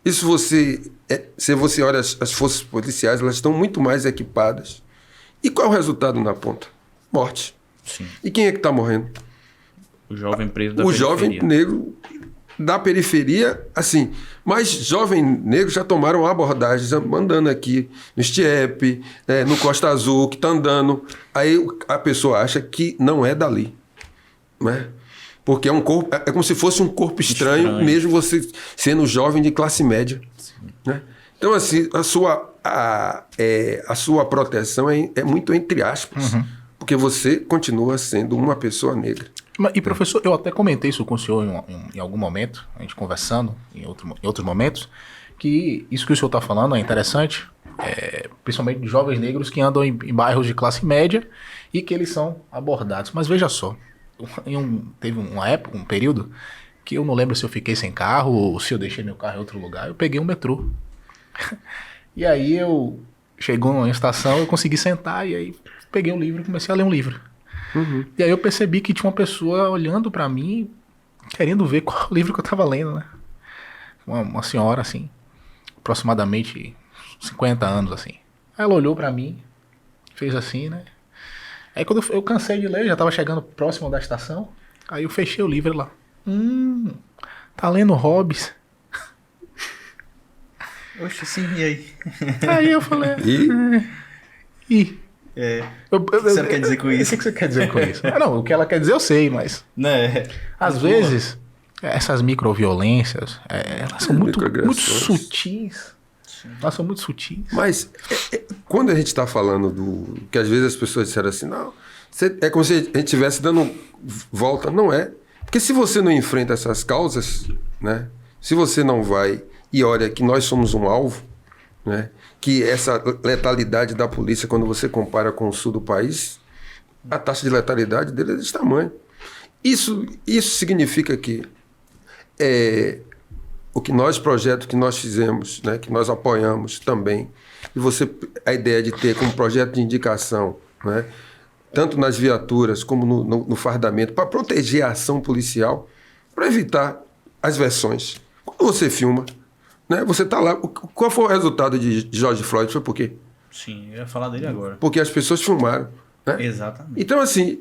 Se você olha as forças policiais, elas estão muito mais equipadas. E qual é o resultado na ponta? Morte. Sim. E quem é que está morrendo? O jovem preso da periferia. O jovem negro da periferia, assim, mas jovem negro já tomaram abordagens andando aqui no Estiepe, no Costa Azul, que está andando. Aí a pessoa acha que não é dali. Né? Porque é um corpo, é como se fosse um corpo estranho, mesmo você sendo jovem de classe média. Né? Então, assim, a sua proteção é muito entre aspas, porque você continua sendo uma pessoa negra. E professor, eu até comentei isso com o senhor em algum momento, a gente conversando em outros momentos, que isso que o senhor está falando é interessante, principalmente de jovens negros que andam em bairros de classe média e que eles são abordados. Mas veja só, teve uma época, um período, que eu não lembro se eu fiquei sem carro ou se eu deixei meu carro em outro lugar, eu peguei um metrô. E aí chegou numa estação, eu consegui sentar e aí peguei um livro e comecei a ler um livro. E aí eu percebi que tinha uma pessoa olhando pra mim, querendo ver qual livro que eu tava lendo, né? Uma senhora, assim, aproximadamente 50 anos, assim. Aí ela olhou pra mim, fez assim, né? Aí quando eu cansei de ler, já tava chegando próximo da estação, aí eu fechei o livro lá. Tá lendo Hobbes? Oxe, sim, e aí? Aí eu falei... O que você quer dizer com isso? O que você quer dizer com isso? Não, o que ela quer dizer eu sei, mas... Né? Às vezes, essas microviolências, elas são muito sutis. Elas são muito sutis. Mas quando a gente está falando que às vezes as pessoas disseram assim, não, é como se a gente estivesse dando volta. Não é. Porque se você não enfrenta essas causas, né? Se você não vai e olha que nós somos um alvo, né? Que essa letalidade da polícia, quando você compara com o sul do país, a taxa de letalidade dele é desse tamanho. Isso significa que projeto que nós fizemos, né, que nós apoiamos também, e a ideia de ter como projeto de indicação, né, tanto nas viaturas como no fardamento, para proteger a ação policial, para evitar as versões. Quando você filma, né, você está lá. Qual foi o resultado de George Floyd? Foi por quê? Sim, eu ia falar dele agora. Porque as pessoas filmaram. Né? Exatamente. Então, assim,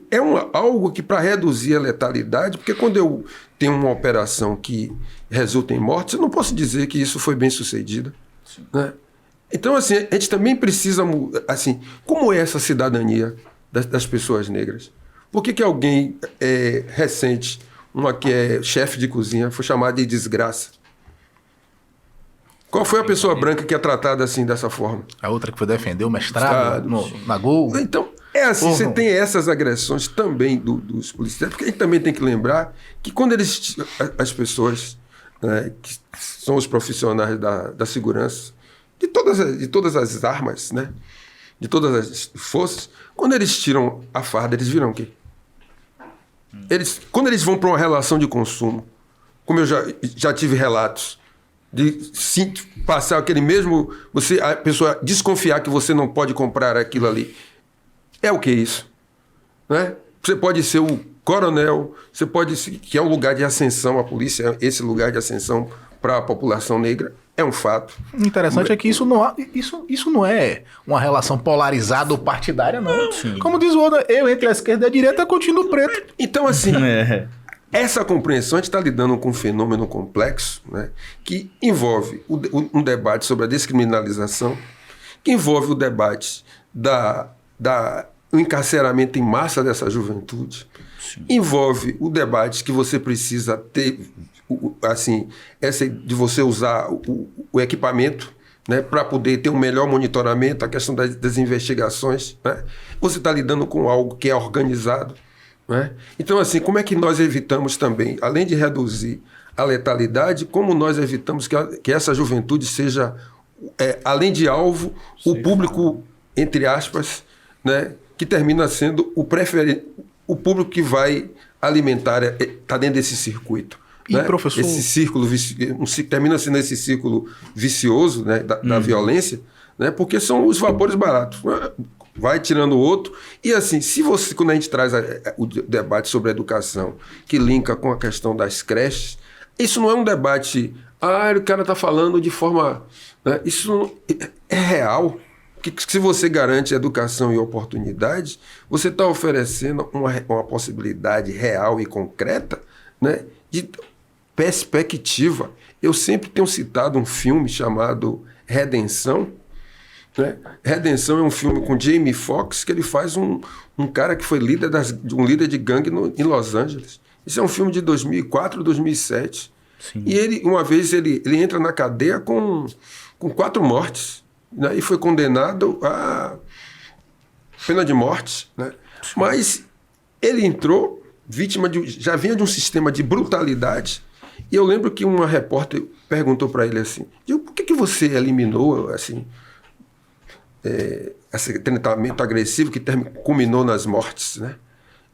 algo que para reduzir a letalidade, porque quando eu tenho uma operação que resulta em mortes, eu não posso dizer que isso foi bem sucedido. Né? Então, assim, a gente também precisa, assim, como é essa cidadania das pessoas negras? Por que alguém recente, uma que é chefe de cozinha, foi chamada de desgraça? Qual foi a pessoa branca que é tratada assim, dessa forma? A outra que foi defender o mestrado na Gol. Então, é assim, você tem essas agressões também dos policiais, porque a gente também tem que lembrar que quando as pessoas, né, que são os profissionais da segurança, de todas as armas, né, de todas as forças, quando eles tiram a farda, eles viram o quê? Quando eles vão para uma relação de consumo, como eu já tive relatos, de passar aquele mesmo... a pessoa desconfiar que você não pode comprar aquilo ali. É o que isso? Né? Você pode ser o coronel, você pode ser... Que é um lugar de ascensão, a polícia é esse lugar de ascensão para a população negra. É um fato. O interessante é que isso não é uma relação polarizada ou partidária, não. Sim. Como diz o outro, eu entre a esquerda e a direita continuo preto. Então, assim... Essa compreensão, a gente está lidando com um fenômeno complexo, né, que envolve um debate sobre a descriminalização, que envolve o debate do encarceramento em massa dessa juventude, sim, envolve o debate que você precisa ter, assim, de você usar o equipamento, né, para poder ter um melhor monitoramento, a questão das investigações. Né? Você está lidando com algo que é organizado. Né? Então, assim, como é que nós evitamos também, além de reduzir a letalidade, como nós evitamos que essa juventude seja, além de alvo, sim, o público, entre aspas, né, que termina sendo o público que vai alimentar, está dentro desse circuito. E, né? Professor... Esse círculo, termina sendo esse círculo vicioso, né, da violência, né, porque são os vapores baratos. Vai tirando o outro. E assim, quando a gente traz o debate sobre a educação, que linka com a questão das creches, isso não é um debate, o cara está falando de forma... Né, isso é real. Que se você garante educação e oportunidade, você está oferecendo uma possibilidade real e concreta, né, de perspectiva. Eu sempre tenho citado um filme chamado Redenção. Né? Redenção é um filme com Jamie Foxx, que ele faz um cara que foi um líder de gangue em Los Angeles. Isso é um filme de 2004, 2007. Sim. E ele, uma vez, ele entra na cadeia com 4 mortes, né? E foi condenado a pena de morte. Né? Mas ele entrou vítima já vinha de um sistema de brutalidade. E eu lembro que uma repórter perguntou para ele assim, por que você eliminou assim, esse tratamento agressivo que culminou nas mortes, né?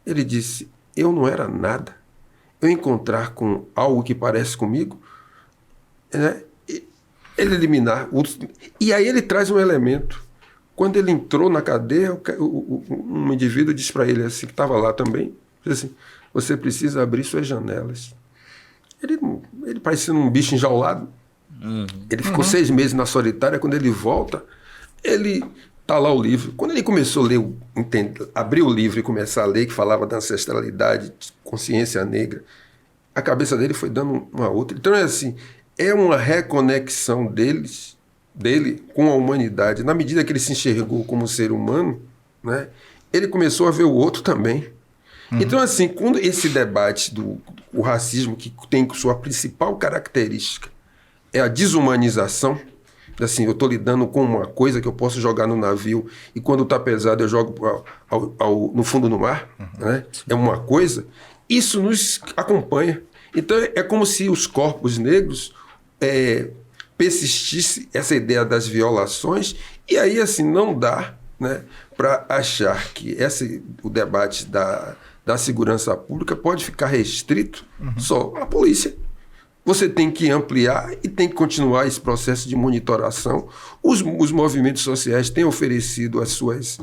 Ele disse, eu não era nada. Eu encontrar com algo que parece comigo, né? Ele eliminar. E aí ele traz um elemento. Quando ele entrou na cadeia, um indivíduo disse para ele, assim, que estava lá também, disse assim, você precisa abrir suas janelas. Ele parecia um bicho enjaulado. Ele ficou 6 meses na solitária. Quando ele volta, ele está lá o livro. Quando ele começou a ler, abriu o livro e começar a ler, que falava da ancestralidade, consciência negra, a cabeça dele foi dando uma outra. Então é assim, é uma reconexão dele com a humanidade. Na medida que ele se enxergou como ser humano, né, ele começou a ver o outro também. Então, assim, quando esse debate do racismo, que tem sua principal característica, é a desumanização, assim, eu estou lidando com uma coisa que eu posso jogar no navio e quando está pesado eu jogo no fundo do mar, né? É uma coisa, isso nos acompanha. Então, é como se os corpos negros persistisse essa ideia das violações e aí, assim, não dá, né, para achar que o debate da segurança pública pode ficar restrito só à polícia. Você tem que ampliar e tem que continuar esse processo de monitoração. Os movimentos sociais têm oferecido as suas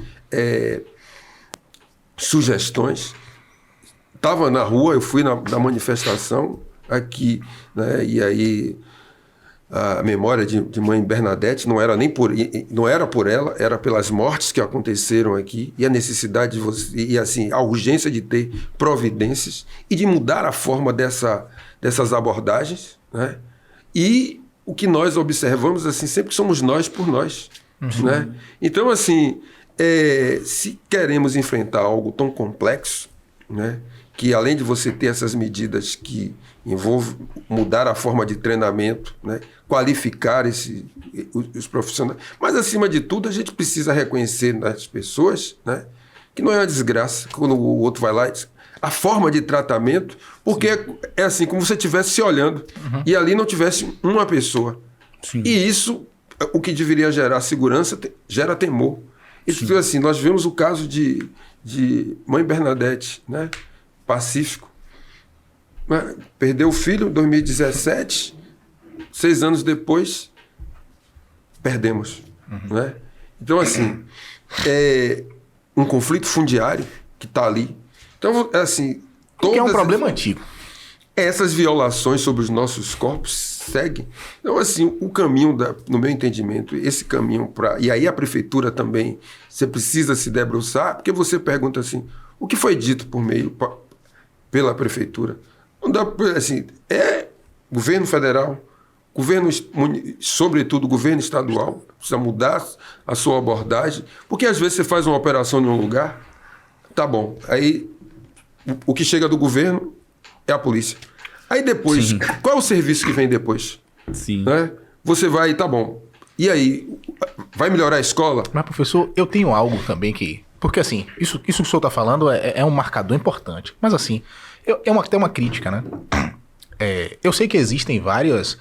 sugestões. Estava na rua, eu fui na manifestação aqui, né, e aí a memória de mãe Bernadette não era por ela, era pelas mortes que aconteceram aqui e a necessidade de você, e assim, a urgência de ter providências e de mudar a forma dessas abordagens, né? E o que nós observamos, assim, sempre somos nós por nós, né? Então, assim, se queremos enfrentar algo tão complexo, né, que além de você ter essas medidas que envolvem mudar a forma de treinamento, né? Qualificar os profissionais, mas acima de tudo a gente precisa reconhecer nas pessoas, né? Que não é uma desgraça quando o outro vai lá e diz, a forma de tratamento, porque é assim, como se você estivesse se olhando e ali não tivesse uma pessoa. Sim. E isso, o que deveria gerar segurança, gera temor. Então, assim, nós vemos o caso de Mãe Bernadette, né? Pacífico. Perdeu o filho em 2017, 6 anos depois, perdemos. Né? Então, assim, é um conflito fundiário que está ali. Então, assim... Que é um problema antigo. Essas violações sobre os nossos corpos seguem. Então, assim, o caminho, no meu entendimento, esse caminho para... E aí a prefeitura também, você precisa se debruçar, porque você pergunta assim, o que foi dito pela prefeitura? Não dá, assim, governo federal, sobretudo governo estadual, precisa mudar a sua abordagem, porque às vezes você faz uma operação em um lugar, tá bom, aí o que chega do governo é a polícia. Aí depois, Sim. Qual é o serviço que vem depois? Sim. Né? Você vai, tá bom, e aí, vai melhorar a escola? Mas, professor, eu tenho algo também que... Porque, assim, isso que o senhor está falando é um marcador importante. Mas, assim, tem uma crítica, né? Eu sei que existem várias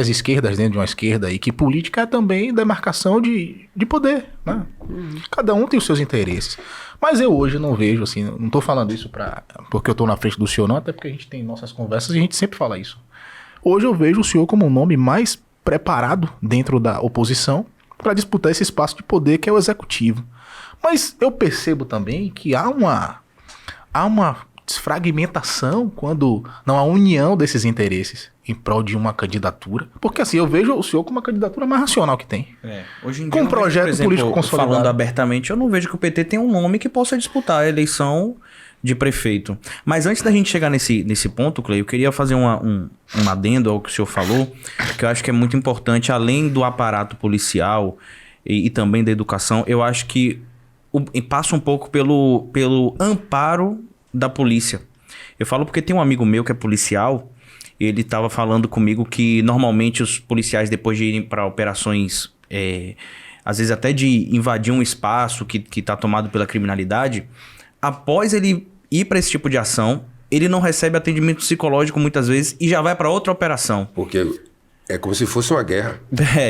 esquerdas dentro de uma esquerda e que política é também demarcação de poder, né? Cada um tem os seus interesses. Mas eu hoje não vejo, assim, não estou falando isso porque eu estou na frente do senhor, não, até porque a gente tem nossas conversas e a gente sempre fala isso. Hoje eu vejo o senhor como um nome mais preparado dentro da oposição para disputar esse espaço de poder que é o executivo. Mas eu percebo também que há uma desfragmentação quando não há união desses interesses em prol de uma candidatura. Porque assim, eu vejo o senhor como uma candidatura mais racional que tem. Hoje em dia, Com um projeto político consolidado. Falando abertamente, eu não vejo que o PT tem um nome que possa disputar a eleição de prefeito. Mas antes da gente chegar nesse ponto, Clei, eu queria fazer um adendo ao que o senhor falou, que eu acho que é muito importante, além do aparato policial e também da educação, eu acho que passa um pouco pelo amparo da polícia. Eu falo porque tem um amigo meu que é policial, ele estava falando comigo que normalmente os policiais, depois de irem para operações, às vezes até de invadir um espaço que está tomado pela criminalidade, após ele ir para esse tipo de ação, ele não recebe atendimento psicológico muitas vezes e já vai para outra operação. Porque é como se fosse uma guerra.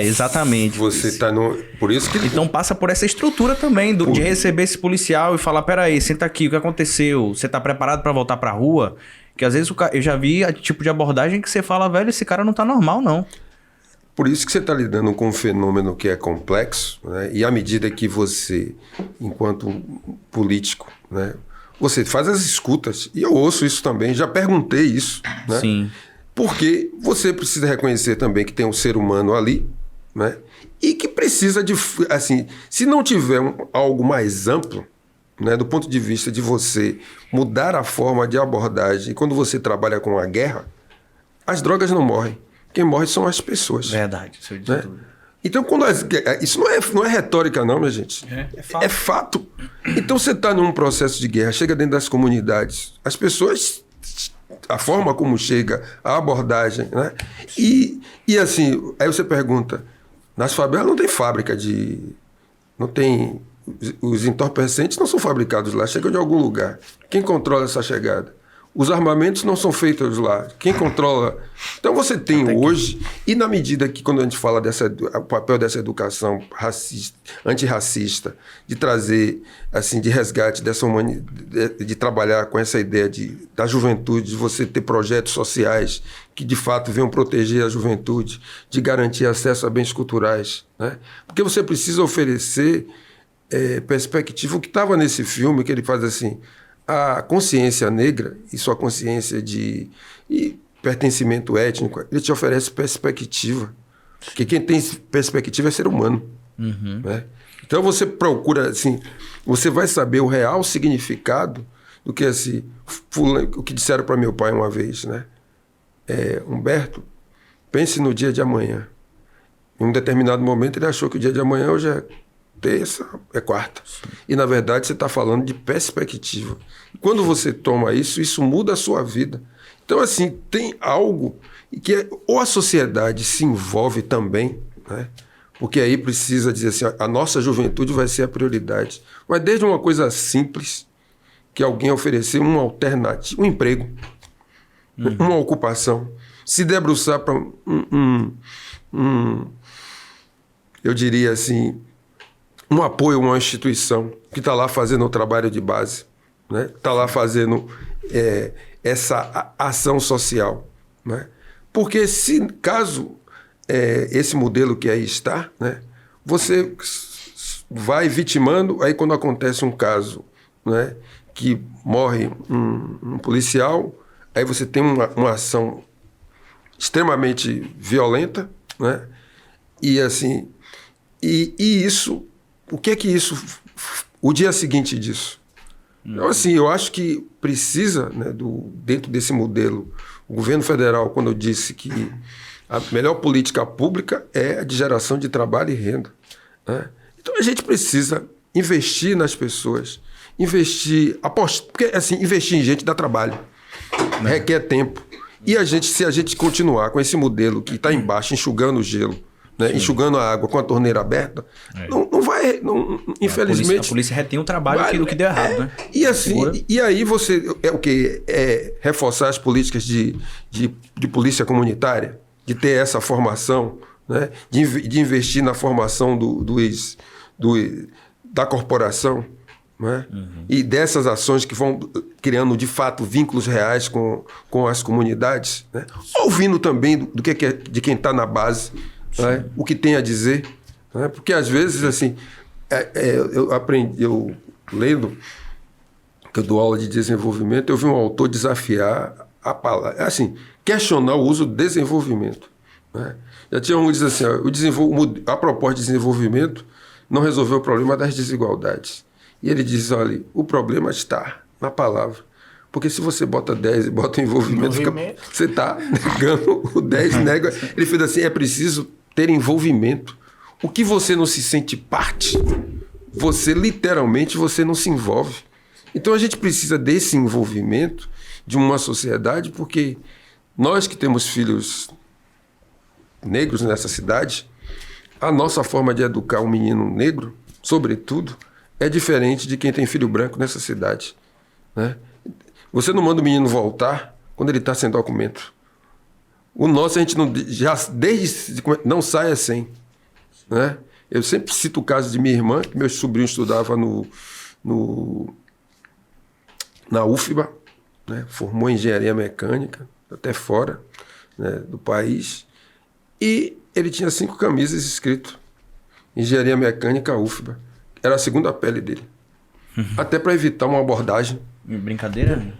Exatamente. Você está no... Por isso que... Então passa por essa estrutura também de receber esse policial e falar, peraí, senta aqui, o que aconteceu? Você tá preparado para voltar pra rua? Que às vezes eu já vi tipo de abordagem que você fala, velho, esse cara não tá normal, não. Por isso que você está lidando com um fenômeno que é complexo, né? E à medida que você, enquanto político, né, você faz as escutas, e eu ouço isso também, já perguntei isso, né? Sim. Porque você precisa reconhecer também que tem um ser humano ali, né? E que precisa de, assim, se não tiver algo mais amplo, né, do ponto de vista de você mudar a forma de abordagem, e quando você trabalha com a guerra, as drogas não morrem. Quem morre são as pessoas. Verdade, isso né? Então, quando isso não é retórica, não, minha gente. É fato. É fato. Então, você está num processo de guerra, chega dentro das comunidades, as pessoas, a forma como chega, a abordagem, né? E assim, aí você pergunta, nas favelas não tem fábrica de... Não tem... Os entorpecentes não são fabricados lá, chegam de algum lugar. Quem controla essa chegada? Os armamentos não são feitos lá. Quem controla... Então você tem hoje, e na medida que quando a gente fala o papel dessa educação racista, antirracista, de trazer, assim, de resgate dessa humanidade, de trabalhar com essa ideia da juventude, de você ter projetos sociais que de fato venham proteger a juventude, de garantir acesso a bens culturais, né? Porque você precisa oferecer perspectiva. O que estava nesse filme, que ele faz assim... A consciência negra e sua consciência de pertencimento étnico, ele te oferece perspectiva. Porque quem tem perspectiva é ser humano. Uhum. Né? Então você procura, assim, você vai saber o real significado do que assim, o que disseram para meu pai uma vez, né? Humberto, pense no dia de amanhã. Em um determinado momento ele achou que o dia de amanhã terça, é quarta. E, na verdade, você está falando de perspectiva. Quando você toma isso muda a sua vida. Então, assim, tem algo que ou a sociedade se envolve também, né? Porque aí precisa dizer assim, a nossa juventude vai ser a prioridade. Mas desde uma coisa simples, que alguém oferecer uma alternativa, um emprego, uma ocupação, se debruçar para eu diria assim, um apoio a uma instituição que está lá fazendo o trabalho de base, né? Está lá fazendo essa ação social, né? Porque se caso esse modelo que aí está, né, você vai vitimando, aí quando acontece um caso, né, que morre um policial, aí você tem uma ação extremamente violenta, né, e assim, e isso, o que é que isso, o dia seguinte disso? Então, assim, eu acho que precisa, né, dentro desse modelo, o governo federal, quando eu disse que a melhor política pública é a de geração de trabalho e renda, né? Então a gente precisa investir nas pessoas, porque assim, investir em gente dá trabalho, requer tempo. E se a gente continuar com esse modelo que está embaixo, enxugando o gelo, né, enxugando a água com a torneira aberta, não vai, infelizmente... A polícia retém o trabalho aquilo que deu errado, né? E assim, e aí você, o quê? Reforçar as políticas de polícia comunitária, de ter essa formação, né, de investir na formação da corporação, né, e dessas ações que vão criando, de fato, vínculos reais com as comunidades, né, ouvindo também de quem está na base, né, o que tem a dizer, né, porque às vezes, assim, eu lendo, que eu dou aula de desenvolvimento, eu vi um autor desafiar a palavra, assim, questionar o uso do desenvolvimento, né? Já tinha um que diz assim, a proposta de desenvolvimento não resolveu o problema das desigualdades. E ele diz, olha, o problema está na palavra. Porque se você bota 10 e bota o envolvimento, você está negando o 10, nega. Ele fez assim, é preciso ter envolvimento. O que você não se sente parte, literalmente não se envolve. Então a gente precisa desse envolvimento de uma sociedade, porque nós que temos filhos negros nessa cidade, a nossa forma de educar um menino negro, sobretudo, é diferente de quem tem filho branco nessa cidade, né? Você não manda o menino voltar quando ele está sem documento. O nosso a gente não sai sem, né? Eu sempre cito o caso de minha irmã, que meu sobrinho estudava na UFBA, né? Formou em engenharia mecânica, até fora, né, do país, e ele tinha 5 camisas escrito engenharia mecânica UFBA. Era a segunda pele dele. Até para evitar uma abordagem. Brincadeira?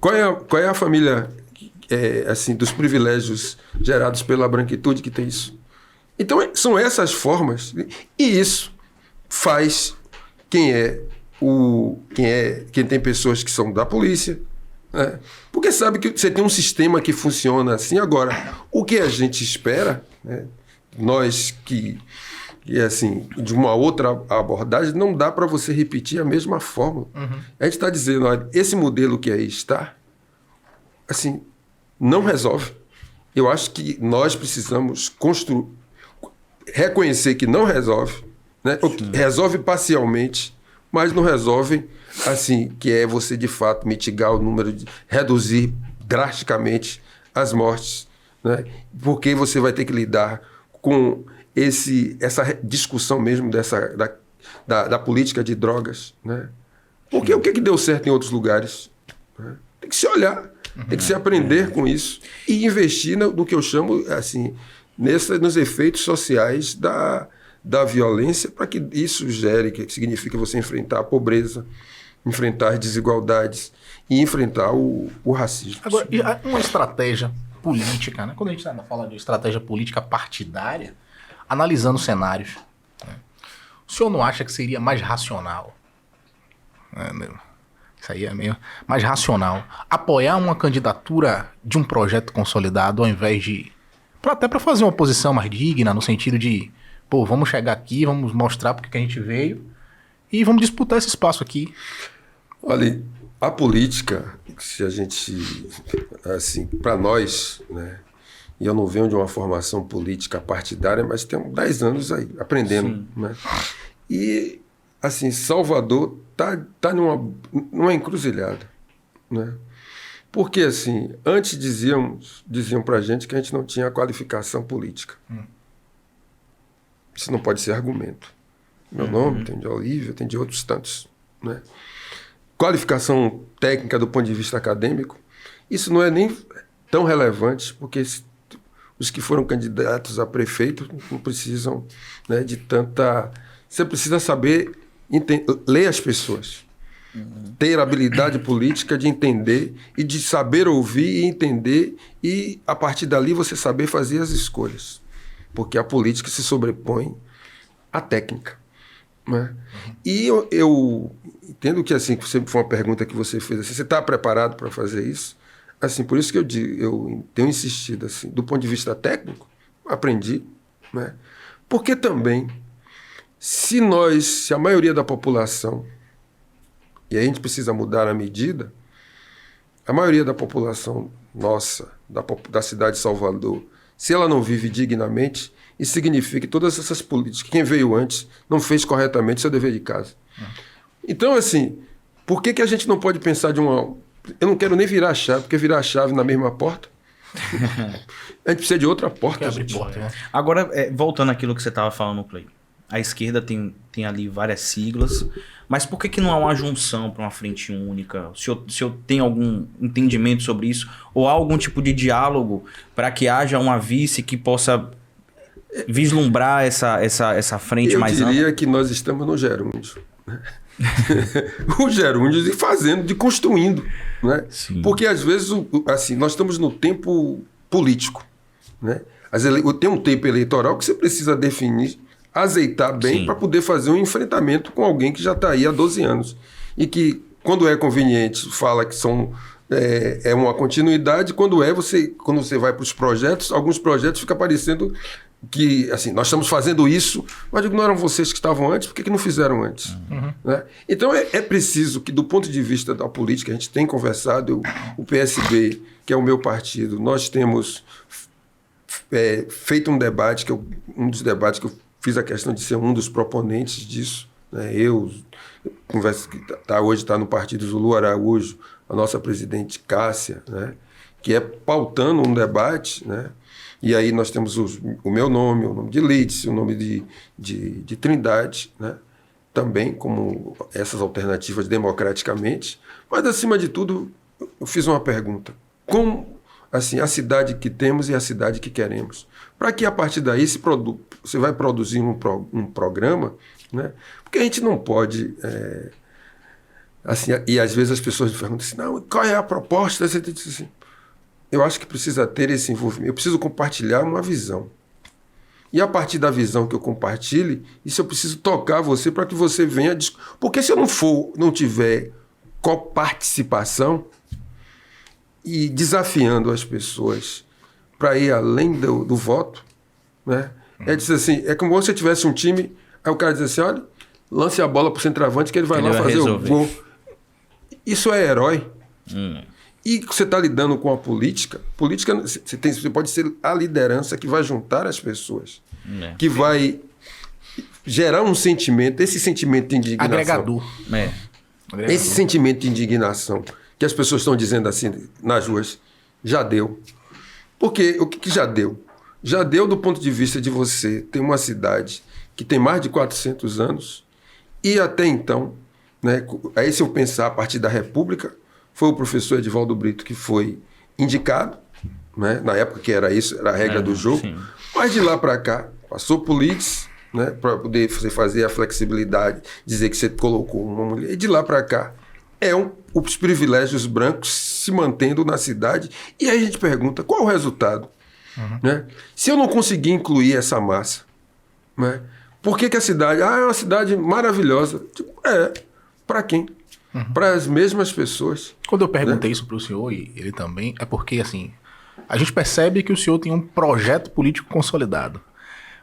Qual é a família assim, dos privilégios gerados pela branquitude que tem isso? Então são essas formas, e isso faz quem tem pessoas que são da polícia, né? Porque sabe que você tem um sistema que funciona assim. Agora, o que a gente espera, né? Nós que assim, de uma outra abordagem, não dá para você repetir a mesma fórmula. A gente está dizendo, olha, esse modelo que aí está, assim, não resolve. Eu acho que nós precisamos reconhecer que não resolve, né? Resolve parcialmente, mas não resolve, assim, que é você, de fato, mitigar o número, reduzir drasticamente as mortes, né? Porque você vai ter que lidar com essa discussão mesmo da política de drogas, né? Porque o que deu certo em outros lugares, né? Tem que se olhar, tem que se aprender com isso e investir no que eu chamo, assim, nos efeitos sociais da violência, para que isso gere, que significa você enfrentar a pobreza, enfrentar as desigualdades e enfrentar o racismo. Agora, uma estratégia política, né? Quando a gente fala de estratégia política partidária, analisando cenários, né? O senhor não acha que seria mais racional? Isso aí é meio mais racional. Apoiar uma candidatura de um projeto consolidado ao invés de... até para fazer uma oposição mais digna, no sentido de pô, vamos chegar aqui, vamos mostrar porque que a gente veio e vamos disputar esse espaço aqui. Olha, a política, se a gente, assim, para nós, né? E eu não venho de uma formação política partidária, mas tenho 10 anos aí, aprendendo, né? E, assim, Salvador tá numa encruzilhada, né? Porque, assim, antes diziam pra gente que a gente não tinha qualificação política. Isso não pode ser argumento. Meu nome tem de Olívia, tem de outros tantos, né? Qualificação técnica do ponto de vista acadêmico, isso não é nem tão relevante, porque os que foram candidatos a prefeito não precisam, né, de tanta... Você precisa saber ler as pessoas, ter habilidade política de entender e de saber ouvir e entender, e a partir dali você saber fazer as escolhas, porque a política se sobrepõe à técnica, né? E eu entendo que, assim, que sempre foi uma pergunta que você fez, assim, você está preparado para fazer isso? Assim, por isso que eu tenho insistido, assim, do ponto de vista técnico, aprendi, né? Porque também, se a maioria da população, e a gente precisa mudar a medida, a maioria da população nossa, da cidade de Salvador, se ela não vive dignamente, isso significa que todas essas políticas, quem veio antes, não fez corretamente seu dever de casa. Então, assim, por que a gente não pode pensar de uma... Eu não quero nem virar a chave, porque virar a chave na mesma porta, a gente precisa de outra porta, gente. Porta, né? Agora, voltando àquilo que você estava falando, Clay. A esquerda tem ali várias siglas, mas por que não há uma junção para uma frente única? O senhor tem algum entendimento sobre isso? Ou há algum tipo de diálogo para que haja uma vice que possa vislumbrar essa frente mais ampla? Eu diria que nós estamos no gerúndio, né? O gerúndio de fazendo, de construindo, né? Porque às vezes, assim, nós estamos no tempo político, né? Tem um tempo eleitoral que você precisa definir, azeitar bem para poder fazer um enfrentamento com alguém que já está aí há 12 anos. E que, quando é conveniente, fala que é uma continuidade, quando você vai para os projetos, alguns projetos ficam parecendo que, assim, nós estamos fazendo isso, mas digo, não eram vocês que estavam antes, por que não fizeram antes? Né? Então é preciso que, do ponto de vista da política, a gente tem conversado, o PSB, que é o meu partido, nós temos feito um debate, um dos debates que eu fiz a questão de ser um dos proponentes disso, né? Converso que hoje está no partido Zulu Araújo, a nossa presidente Cássia, né? Que é pautando um debate, né? E aí nós temos o meu nome, o nome de Lídice, o nome de Trindade, né? Também como essas alternativas democraticamente. Mas, acima de tudo, eu fiz uma pergunta. Como, assim, a cidade que temos e a cidade que queremos? Para que, a partir daí, você vai produzir um programa, né? Porque a gente não pode... assim, e às vezes as pessoas me perguntam assim, não, qual é a proposta? Você diz assim, eu acho que precisa ter esse envolvimento. Eu preciso compartilhar uma visão. E a partir da visão que eu compartilhe, isso eu preciso tocar você para que você venha... Porque se eu não tiver coparticipação e desafiando as pessoas para ir além do voto, né? É dizer assim, é como se você tivesse um time, aí o cara diz assim, olha, lance a bola para o centroavante que ele vai lá fazer o gol. Isso é herói. E você está lidando com a política, você pode ser a liderança que vai juntar as pessoas, que vai gerar um sentimento, esse sentimento de indignação. Agregador. Esse sentimento de indignação que as pessoas estão dizendo assim nas ruas, já deu. Porque o que já deu? Já deu do ponto de vista de você ter uma cidade que tem mais de 400 anos e até então, né, aí se eu pensar a partir da República, foi o professor Edivaldo Brito que foi indicado, né, na época que era isso, era a regra do jogo, mas de lá para cá, passou por Lídice, né, para poder fazer a flexibilidade, dizer que você colocou uma mulher, e de lá para cá os privilégios brancos se mantendo na cidade, e aí a gente pergunta, qual o resultado? Né? Se eu não conseguir incluir essa massa, né, por que a cidade... é uma cidade maravilhosa. Tipo, para quem? Para as mesmas pessoas. Quando eu perguntei isso para o senhor, e ele também, é porque, assim, a gente percebe que o senhor tem um projeto político consolidado.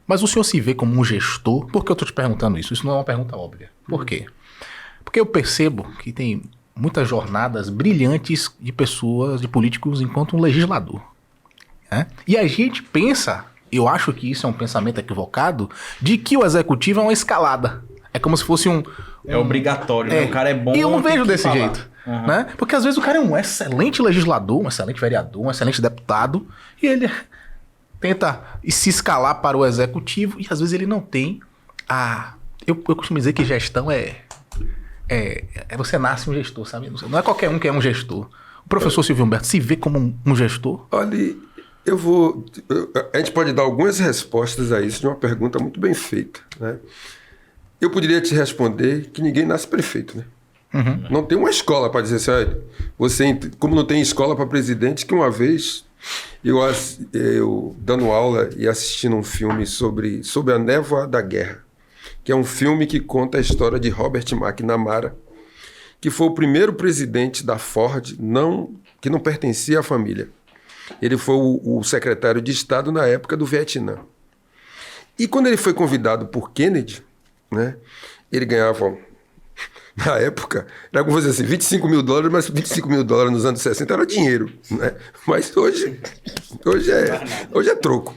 Mas o senhor se vê como um gestor? Por que eu estou te perguntando isso? Isso não é uma pergunta óbvia. Por quê? Porque eu percebo que tem muitas jornadas brilhantes de pessoas, de políticos, enquanto um legislador. Né? E a gente pensa, eu acho que isso é um pensamento equivocado, de que o executivo é uma escalada. É como se fosse É obrigatório, né? O cara é bom. E eu não tem vejo que desse falar. jeito. Né? Porque às vezes o cara é um excelente legislador, um excelente vereador, um excelente deputado, e ele tenta se escalar para o executivo, e às vezes ele não tem a... Eu costumo dizer que gestão é você nasce um gestor, sabe? Não é qualquer um que é um gestor. O professor Silvio Humberto se vê como um gestor? Olha, a gente pode dar algumas respostas a isso de uma pergunta muito bem feita, né? Eu poderia te responder que ninguém nasce prefeito, né? Não tem uma escola para dizer assim, olha, como não tem escola para presidente, que uma vez eu dando aula e assistindo um filme sobre a névoa da guerra, que é um filme que conta a história de Robert McNamara, que foi o primeiro presidente da Ford que não pertencia à família. Ele foi o secretário de Estado na época do Vietnã. E quando ele foi convidado por Kennedy, né, ele ganhava, na época, era como dizer assim, $25 mil, mas $25 mil nos anos 60 era dinheiro, né? Mas hoje é troco.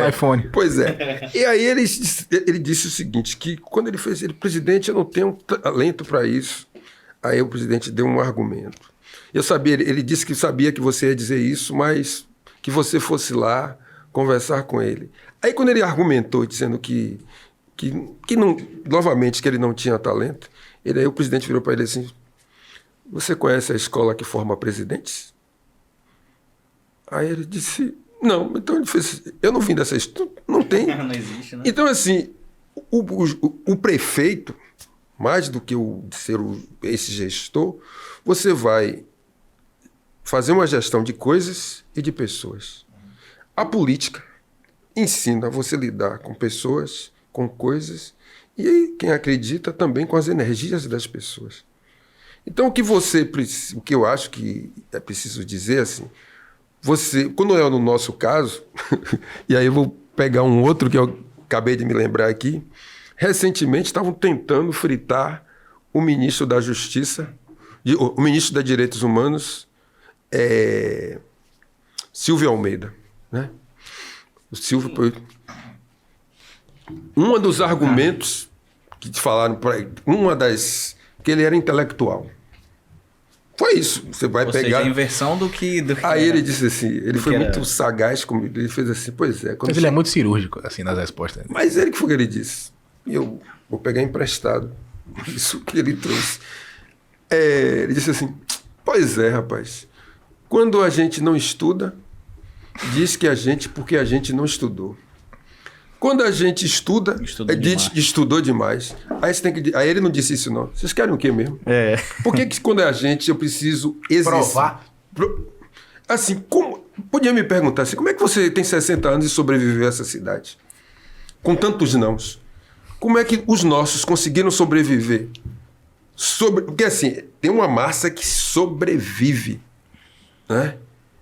iPhone. Pois é. E aí ele disse o seguinte, que quando ele fez, presidente, eu não tenho talento para isso. Aí o presidente deu um argumento. Eu sabia, ele disse que sabia que você ia dizer isso, mas que você fosse lá conversar com ele. Aí quando ele argumentou, dizendo que não, novamente, que ele não tinha talento, aí o presidente virou para ele assim, você conhece a escola que forma presidentes? Aí ele disse, não. Então ele fez, eu não vim dessa escola, não tem. Não existe, né? Então assim, o prefeito, mais do que ser esse gestor, você vai fazer uma gestão de coisas e de pessoas. A política ensina você a lidar com pessoas, com coisas, e aí, quem acredita também com as energias das pessoas. Então, o que eu acho que é preciso dizer, assim, quando é no nosso caso, e aí eu vou pegar um outro que eu acabei de me lembrar aqui, recentemente estavam tentando fritar o ministro da Justiça, o ministro dos Direitos Humanos, Silvio Almeida, né? O Silvio... Um dos argumentos que te falaram para ele, que ele era intelectual. Foi isso. Você vai pegar. Seja, a inversão do que aí ele disse assim, ele foi muito sagaz comigo. Ele fez assim, pois é. Mas ele é muito cirúrgico, assim, nas respostas. Mas ele que foi que ele disse. E eu vou pegar emprestado isso que ele trouxe. Ele disse assim, pois é, rapaz. Quando a gente não estuda, diz que porque a gente não estudou. Quando a gente estudou demais. Aí ele não disse isso, não. Vocês querem o quê mesmo? Por que quando é a gente, eu preciso provar? Assim, podia me perguntar assim, como é que você tem 60 anos e sobreviveu a essa cidade? Com tantos nãos. Como é que os nossos conseguiram sobreviver? Porque assim, tem uma massa que sobrevive, né?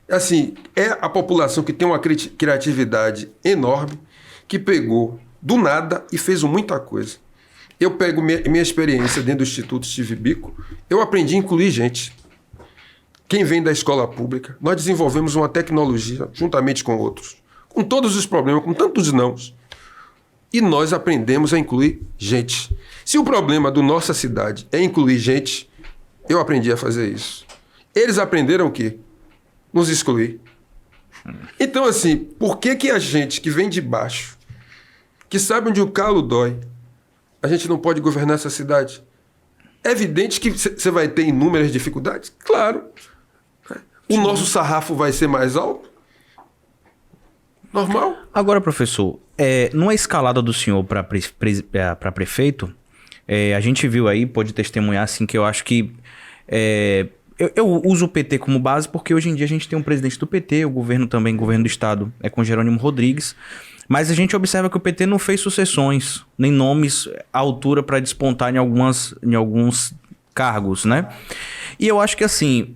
Assim, é a população que tem uma criatividade enorme, que pegou do nada e fez muita coisa. Eu pego minha experiência dentro do Instituto Steve Biko, eu aprendi a incluir gente. Quem vem da escola pública, nós desenvolvemos uma tecnologia, juntamente com outros, com todos os problemas, com tantos nãos, e nós aprendemos a incluir gente. Se o problema da nossa cidade é incluir gente, eu aprendi a fazer isso. Eles aprenderam o quê? Nos excluir. Então, assim, por que a gente que vem de baixo, que sabe onde o calo dói, a gente não pode governar essa cidade? É evidente que você vai ter inúmeras dificuldades? Claro. O nosso sarrafo vai ser mais alto? Normal. Agora, professor, numa escalada do senhor para prefeito, a gente viu aí, pode testemunhar, assim, que eu acho que... Eu uso o PT como base porque hoje em dia a gente tem um presidente do PT, o governo também, o governo do estado é com Jerônimo Rodrigues, mas a gente observa que o PT não fez sucessões, nem nomes à altura para despontar em alguns cargos, né? E eu acho que assim,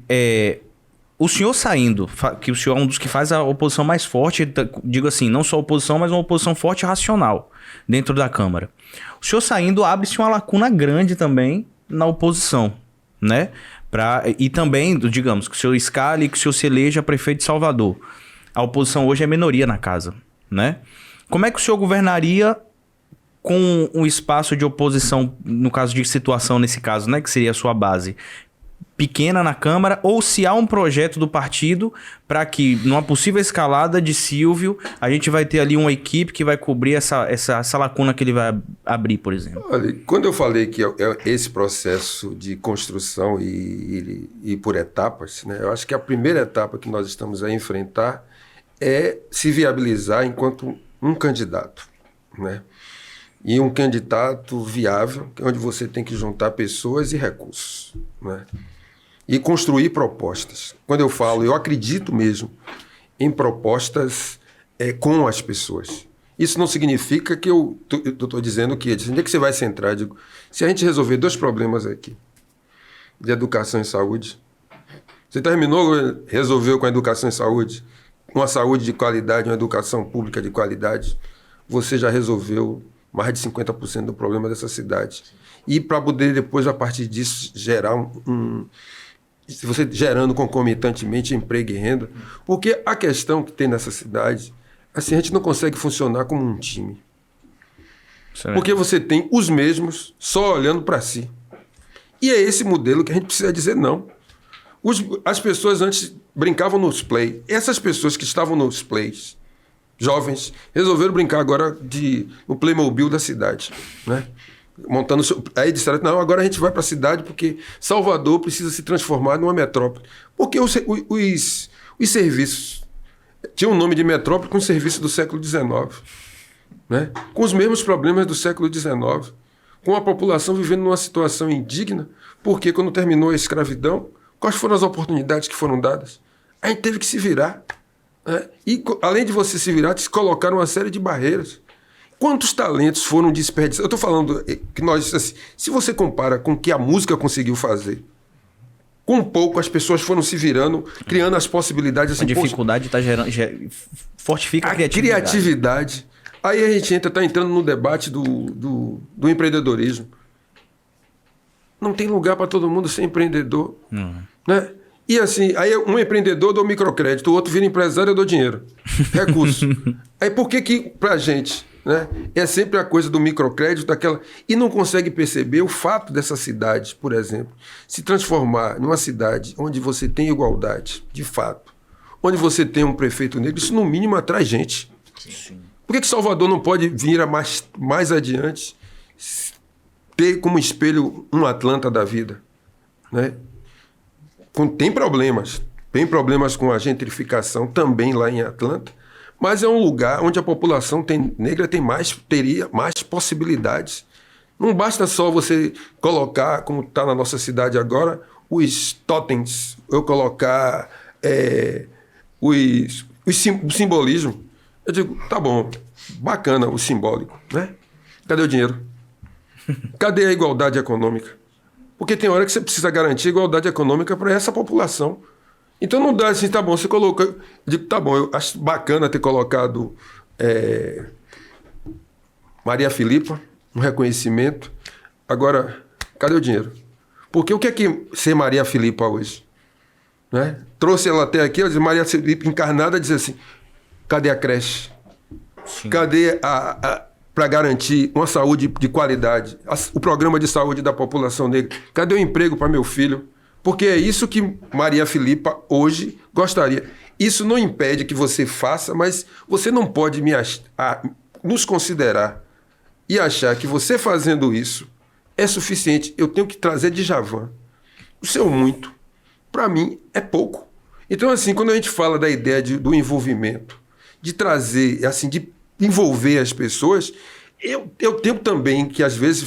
o senhor saindo, que o senhor é um dos que faz a oposição mais forte, digo assim, não só oposição, mas uma oposição forte e racional dentro da Câmara. O senhor saindo, abre-se uma lacuna grande também na oposição, né? E também, digamos, que o senhor escale, que o senhor se eleja prefeito de Salvador. A oposição hoje é minoria na casa, né? Como é que o senhor governaria com um espaço de oposição, no caso de situação nesse caso, né? Que seria a sua base pequena na Câmara, ou se há um projeto do partido para que, numa possível escalada de Silvio, a gente vai ter ali uma equipe que vai cobrir essa lacuna que ele vai abrir, por exemplo? Olha, quando eu falei que é esse processo de construção e por etapas, né, eu acho que a primeira etapa que nós estamos a enfrentar é se viabilizar enquanto um candidato, né? E um candidato viável, onde você tem que juntar pessoas e recursos, né? E construir propostas. Quando eu falo, eu acredito mesmo em propostas com as pessoas. Isso não significa que eu estou dizendo que onde é que você vai centrar? Eu digo, se a gente resolver 2 problemas aqui, de educação e saúde, você resolveu com a educação e saúde, uma saúde de qualidade, uma educação pública de qualidade, você já resolveu mais de 50% do problema dessa cidade. E para poder depois, a partir disso, gerar se você gerando concomitantemente emprego e renda, porque a questão que tem nessa cidade, assim, a gente não consegue funcionar como um time. Certo. Porque você tem os mesmos só olhando para si. E é esse modelo que a gente precisa dizer não. As pessoas antes brincavam nos play. Essas pessoas que estavam nos plays, jovens, resolveram brincar agora no Playmobil da cidade, né? Montando... Aí disseram, não, agora a gente vai para a cidade porque Salvador precisa se transformar numa metrópole. Porque os serviços tinham um nome de metrópole com serviço do século XIX, né? Com os mesmos problemas do século XIX, com a população vivendo numa situação indigna, porque quando terminou a escravidão, quais foram as oportunidades que foram dadas? A gente teve que se virar, né? E além de você se virar, se colocaram uma série de barreiras. Quantos talentos foram desperdiçados? Eu estou falando que nós, assim, se você compara com o que a música conseguiu fazer, com pouco as pessoas foram se virando, criando as possibilidades. Assim, a dificuldade está gerando, fortifica a criatividade. Aí a gente está entrando no debate do empreendedorismo. Não tem lugar para todo mundo ser empreendedor, né? E assim, aí um empreendedor dá microcrédito, o outro vira empresário e dá dinheiro, recurso. Aí por que pra gente, né, é sempre a coisa do microcrédito, e não consegue perceber o fato dessa cidade, por exemplo, se transformar numa cidade onde você tem igualdade, de fato, onde você tem um prefeito negro, isso no mínimo atrai gente. Sim. Por que Salvador não pode vir mais adiante ter como espelho um Atlanta da vida, né? Tem problemas com a gentrificação também lá em Atlanta, mas é um lugar onde a população negra teria mais possibilidades. Não basta só você colocar, como está na nossa cidade agora, os totens, eu colocar o simbolismo. Eu digo, tá bom, bacana o simbólico, né? Cadê o dinheiro? Cadê a igualdade econômica? Porque tem hora que você precisa garantir igualdade econômica para essa população. Então não dá assim, tá bom, você coloca... Eu digo, tá bom, eu acho bacana ter colocado Maria Filipa, um reconhecimento. Agora, cadê o dinheiro? Porque o que é ser Maria Filipa hoje? Né? Trouxe ela até aqui, eu disse, Maria Filipa encarnada, diz assim, cadê a creche? Sim. Cadê para garantir uma saúde de qualidade, o programa de saúde da população negra? Cadê o emprego para meu filho? Porque é isso que Maria Filipa hoje gostaria. Isso não impede que você faça, mas você não pode nos considerar e achar que você fazendo isso é suficiente. Eu tenho que trazer Djavan. O seu muito, para mim, é pouco. Então, assim, quando a gente fala da ideia do envolvimento, de trazer, assim, de envolver as pessoas, eu tenho também que às vezes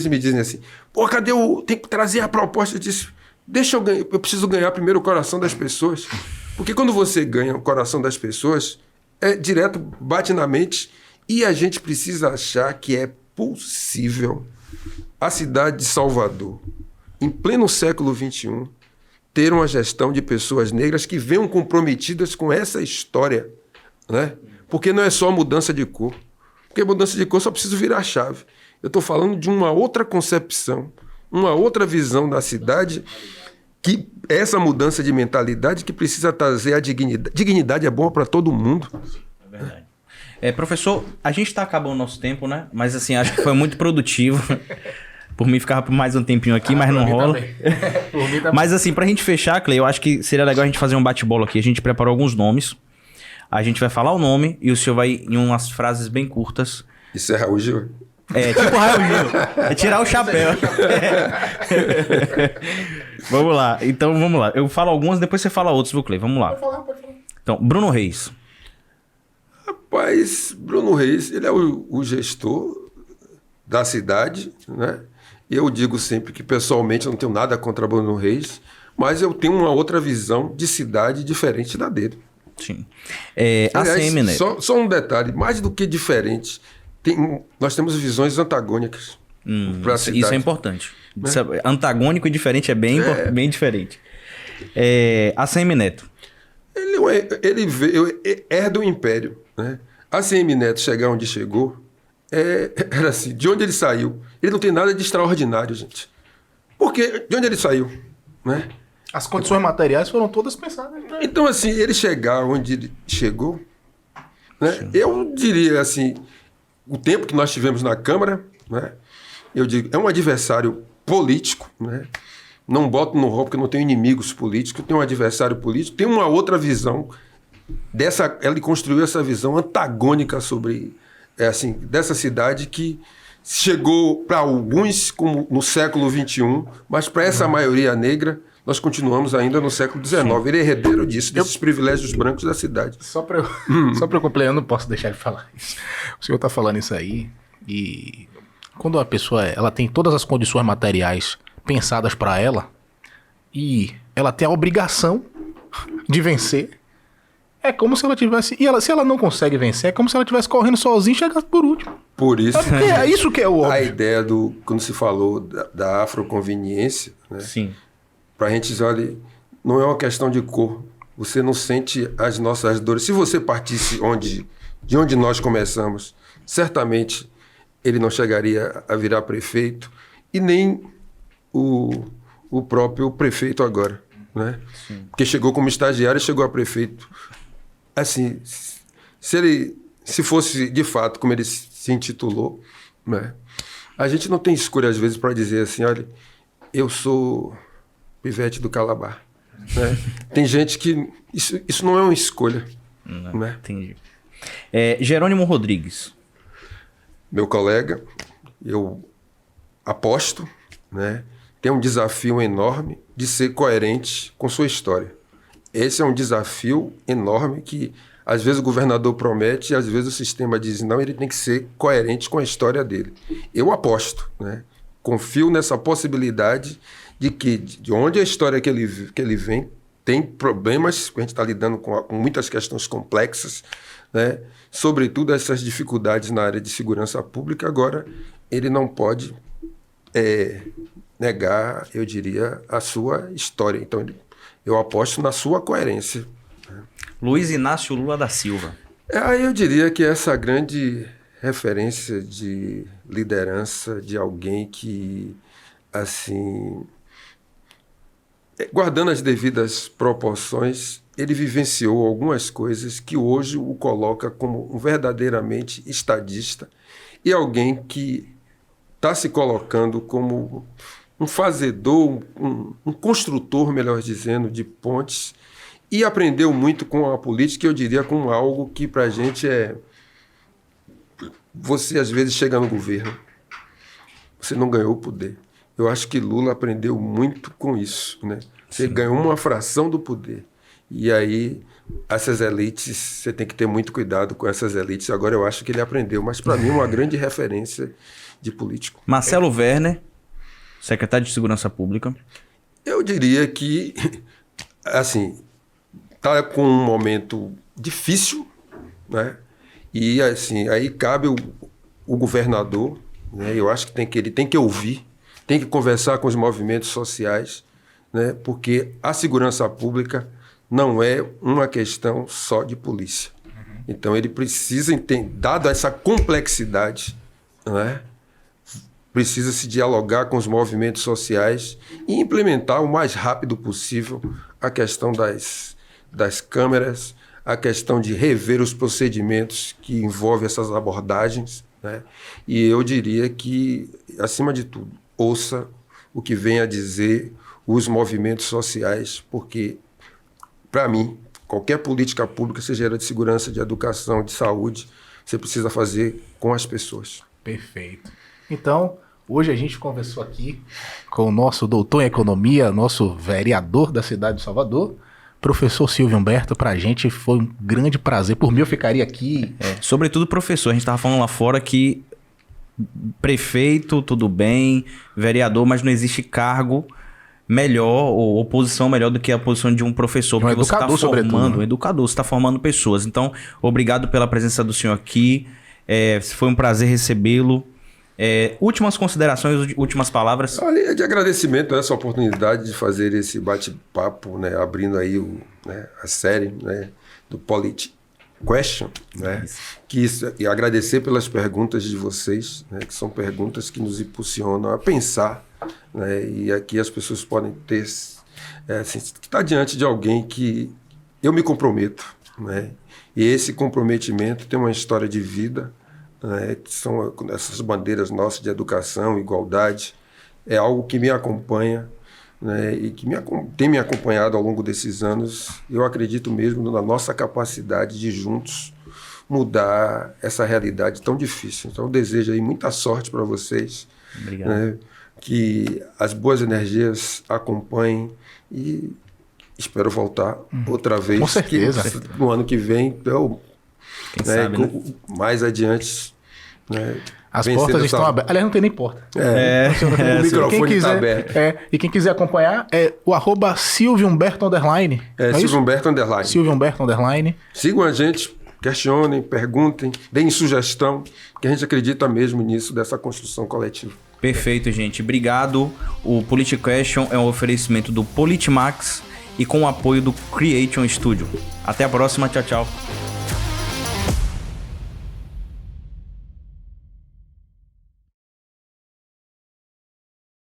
me dizem assim, pô, cadê tem que trazer a proposta disso. Deixa eu ganhar, eu preciso ganhar primeiro o coração das pessoas. Porque quando você ganha o coração das pessoas, é direto, bate na mente, e a gente precisa achar que é possível a cidade de Salvador, em pleno século XXI, ter uma gestão de pessoas negras que venham comprometidas com essa história, né? Porque não é só mudança de cor. Porque mudança de cor só precisa virar a chave. Eu estou falando de uma outra concepção, uma outra visão da cidade, que essa mudança de mentalidade que precisa trazer a dignidade. Dignidade é boa para todo mundo. É verdade. Professor, a gente está acabando o nosso tempo, né? Mas assim, acho que foi muito produtivo. Por mim, ficava por mais um tempinho aqui, mas não rola. Por mim mas assim, pra gente fechar, Clay, eu acho que seria legal a gente fazer um bate-bola aqui. A gente preparou alguns nomes. A gente vai falar o nome e o senhor vai em umas frases bem curtas. Isso é Raul Gil? Tipo Raul Gil. É tirar o chapéu. Vamos lá. Então, vamos lá. Eu falo algumas, depois você fala outros, viu, Clay? Vamos lá. Pode falar. Então, Bruno Reis. Rapaz, Bruno Reis, ele é o gestor da cidade, né? Eu digo sempre que, pessoalmente, eu não tenho nada contra Bruno Reis, mas eu tenho uma outra visão de cidade diferente da dele. Sim. Aliás, ACM Neto. Só um detalhe, mais do que diferente, nós temos visões antagônicas para a cidade. Isso é importante. Né? Antagônico e diferente é bem diferente. ACM Neto. Ele herda o império. Né? ACM Neto chegar onde chegou, era assim, de onde ele saiu, ele não tem nada de extraordinário, gente. Porque de onde ele saiu, né? As condições materiais foram todas pensadas. Né? Então, assim, ele chegar onde ele chegou, né? Eu diria assim, o tempo que nós tivemos na Câmara, né? Eu digo, é um adversário político, né? Não boto no rol porque eu não tenho inimigos políticos, eu tenho um adversário político, tem uma outra visão ele construiu essa visão antagônica sobre dessa cidade que chegou para alguns como no século XXI, mas para essa maioria negra nós continuamos ainda no século XIX. Ele é herdeiro disso, desses privilégios brancos da cidade. Só para eu completar, eu não posso deixar de falar isso. O senhor está falando isso aí, e quando uma pessoa ela tem todas as condições materiais pensadas para ela, e ela tem a obrigação de vencer, é como se ela tivesse... se ela não consegue vencer, é como se ela estivesse correndo sozinha e chegasse por último. Por isso... É isso que é o óbvio. A ideia quando se falou da afroconveniência, né? Sim. Pra gente dizer, olha, não é uma questão de cor. Você não sente as nossas dores. Se você partisse de onde nós começamos, certamente ele não chegaria a virar prefeito e nem o próprio prefeito agora, né? Sim. Porque chegou como estagiário e chegou a prefeito. Assim, se fosse de fato como ele se intitulou, né? A gente não tem escolha às vezes para dizer assim, olha, eu sou Pivete do Calabar, né? Tem gente que isso não é uma escolha, né? Entendi. Jerônimo Rodrigues. Meu colega, eu aposto, né? Tem um desafio enorme de ser coerente com sua história. Esse é um desafio enorme que às vezes o governador promete e às vezes o sistema diz não, ele tem que ser coerente com a história dele. Eu aposto, né? Confio nessa possibilidade de que de onde a história que ele vem tem problemas, a gente está lidando com muitas questões complexas, né? Sobretudo essas dificuldades na área de segurança pública. Agora, ele não pode negar, eu diria, a sua história. Então, eu aposto na sua coerência. Luiz Inácio Lula da Silva. Eu diria que essa grande referência de liderança de alguém que, assim, guardando as devidas proporções, ele vivenciou algumas coisas que hoje o coloca como um verdadeiramente estadista e alguém que está se colocando como um fazedor, um construtor, melhor dizendo, de pontes, e aprendeu muito com a política, eu diria, com algo que para a gente você às vezes chega no governo, você não ganhou o poder. Eu acho que Lula aprendeu muito com isso, né? Você ganhou uma fração do poder. E aí, essas elites, você tem que ter muito cuidado com essas elites. Agora eu acho que ele aprendeu, mas para mim uma grande referência de político. Marcelo Werner, secretário de Segurança Pública. Eu diria que, assim, está com um momento difícil, né? E assim, aí cabe o governador, né? Eu acho que ele tem que ouvir, tem que conversar com os movimentos sociais, né? Porque a segurança pública não é uma questão só de polícia. Então ele precisa entender, dada essa complexidade, né? Precisa se dialogar com os movimentos sociais e implementar o mais rápido possível a questão das câmeras, a questão de rever os procedimentos que envolvem essas abordagens, né? E eu diria que, acima de tudo, ouça o que vem a dizer os movimentos sociais, porque, para mim, qualquer política pública, seja ela de segurança, de educação, de saúde, você precisa fazer com as pessoas. Perfeito. Então, hoje a gente conversou aqui com o nosso doutor em economia, nosso vereador da cidade de Salvador, professor Silvio Humberto. Pra gente foi um grande prazer. Por mim, eu ficaria aqui. Sobretudo professor. A gente tava falando lá fora que prefeito, tudo bem, vereador, mas não existe cargo melhor ou posição melhor do que a posição de um professor. Porque você está formando, um educador, você está formando pessoas. Então, obrigado pela presença do senhor aqui. Foi um prazer recebê-lo. Últimas considerações, últimas palavras. Olha, de agradecimento a essa oportunidade de fazer esse bate-papo, né, abrindo aí a série, né, do Polity Question, né, e agradecer pelas perguntas de vocês, né, que são perguntas que nos impulsionam a pensar, né, e aqui as pessoas podem ter, estar diante de alguém que eu me comprometo, né, e esse comprometimento tem uma história de vida, que são essas bandeiras nossas de educação, igualdade, é algo que me acompanha, né, e que tem me acompanhado ao longo desses anos. Eu acredito mesmo na nossa capacidade de juntos mudar essa realidade tão difícil. Então eu desejo aí muita sorte para vocês. Obrigado. Né, que as boas energias acompanhem e espero voltar outra vez. Com certeza. No ano que vem, Quem sabe, né? Mais adiante, né, as portas estão abertas. Aliás, não tem nem porta. O microfone está aberto. E quem quiser acompanhar é o @Silvio Humberto _. Silvio Humberto _. Silvio Humberto _. Sigam a gente, questionem, perguntem, deem sugestão, que a gente acredita mesmo nisso, dessa construção coletiva. Perfeito, gente. Obrigado. O Polity Question é um oferecimento do Politimax e com o apoio do Creation Studio. Até a próxima. Tchau, tchau.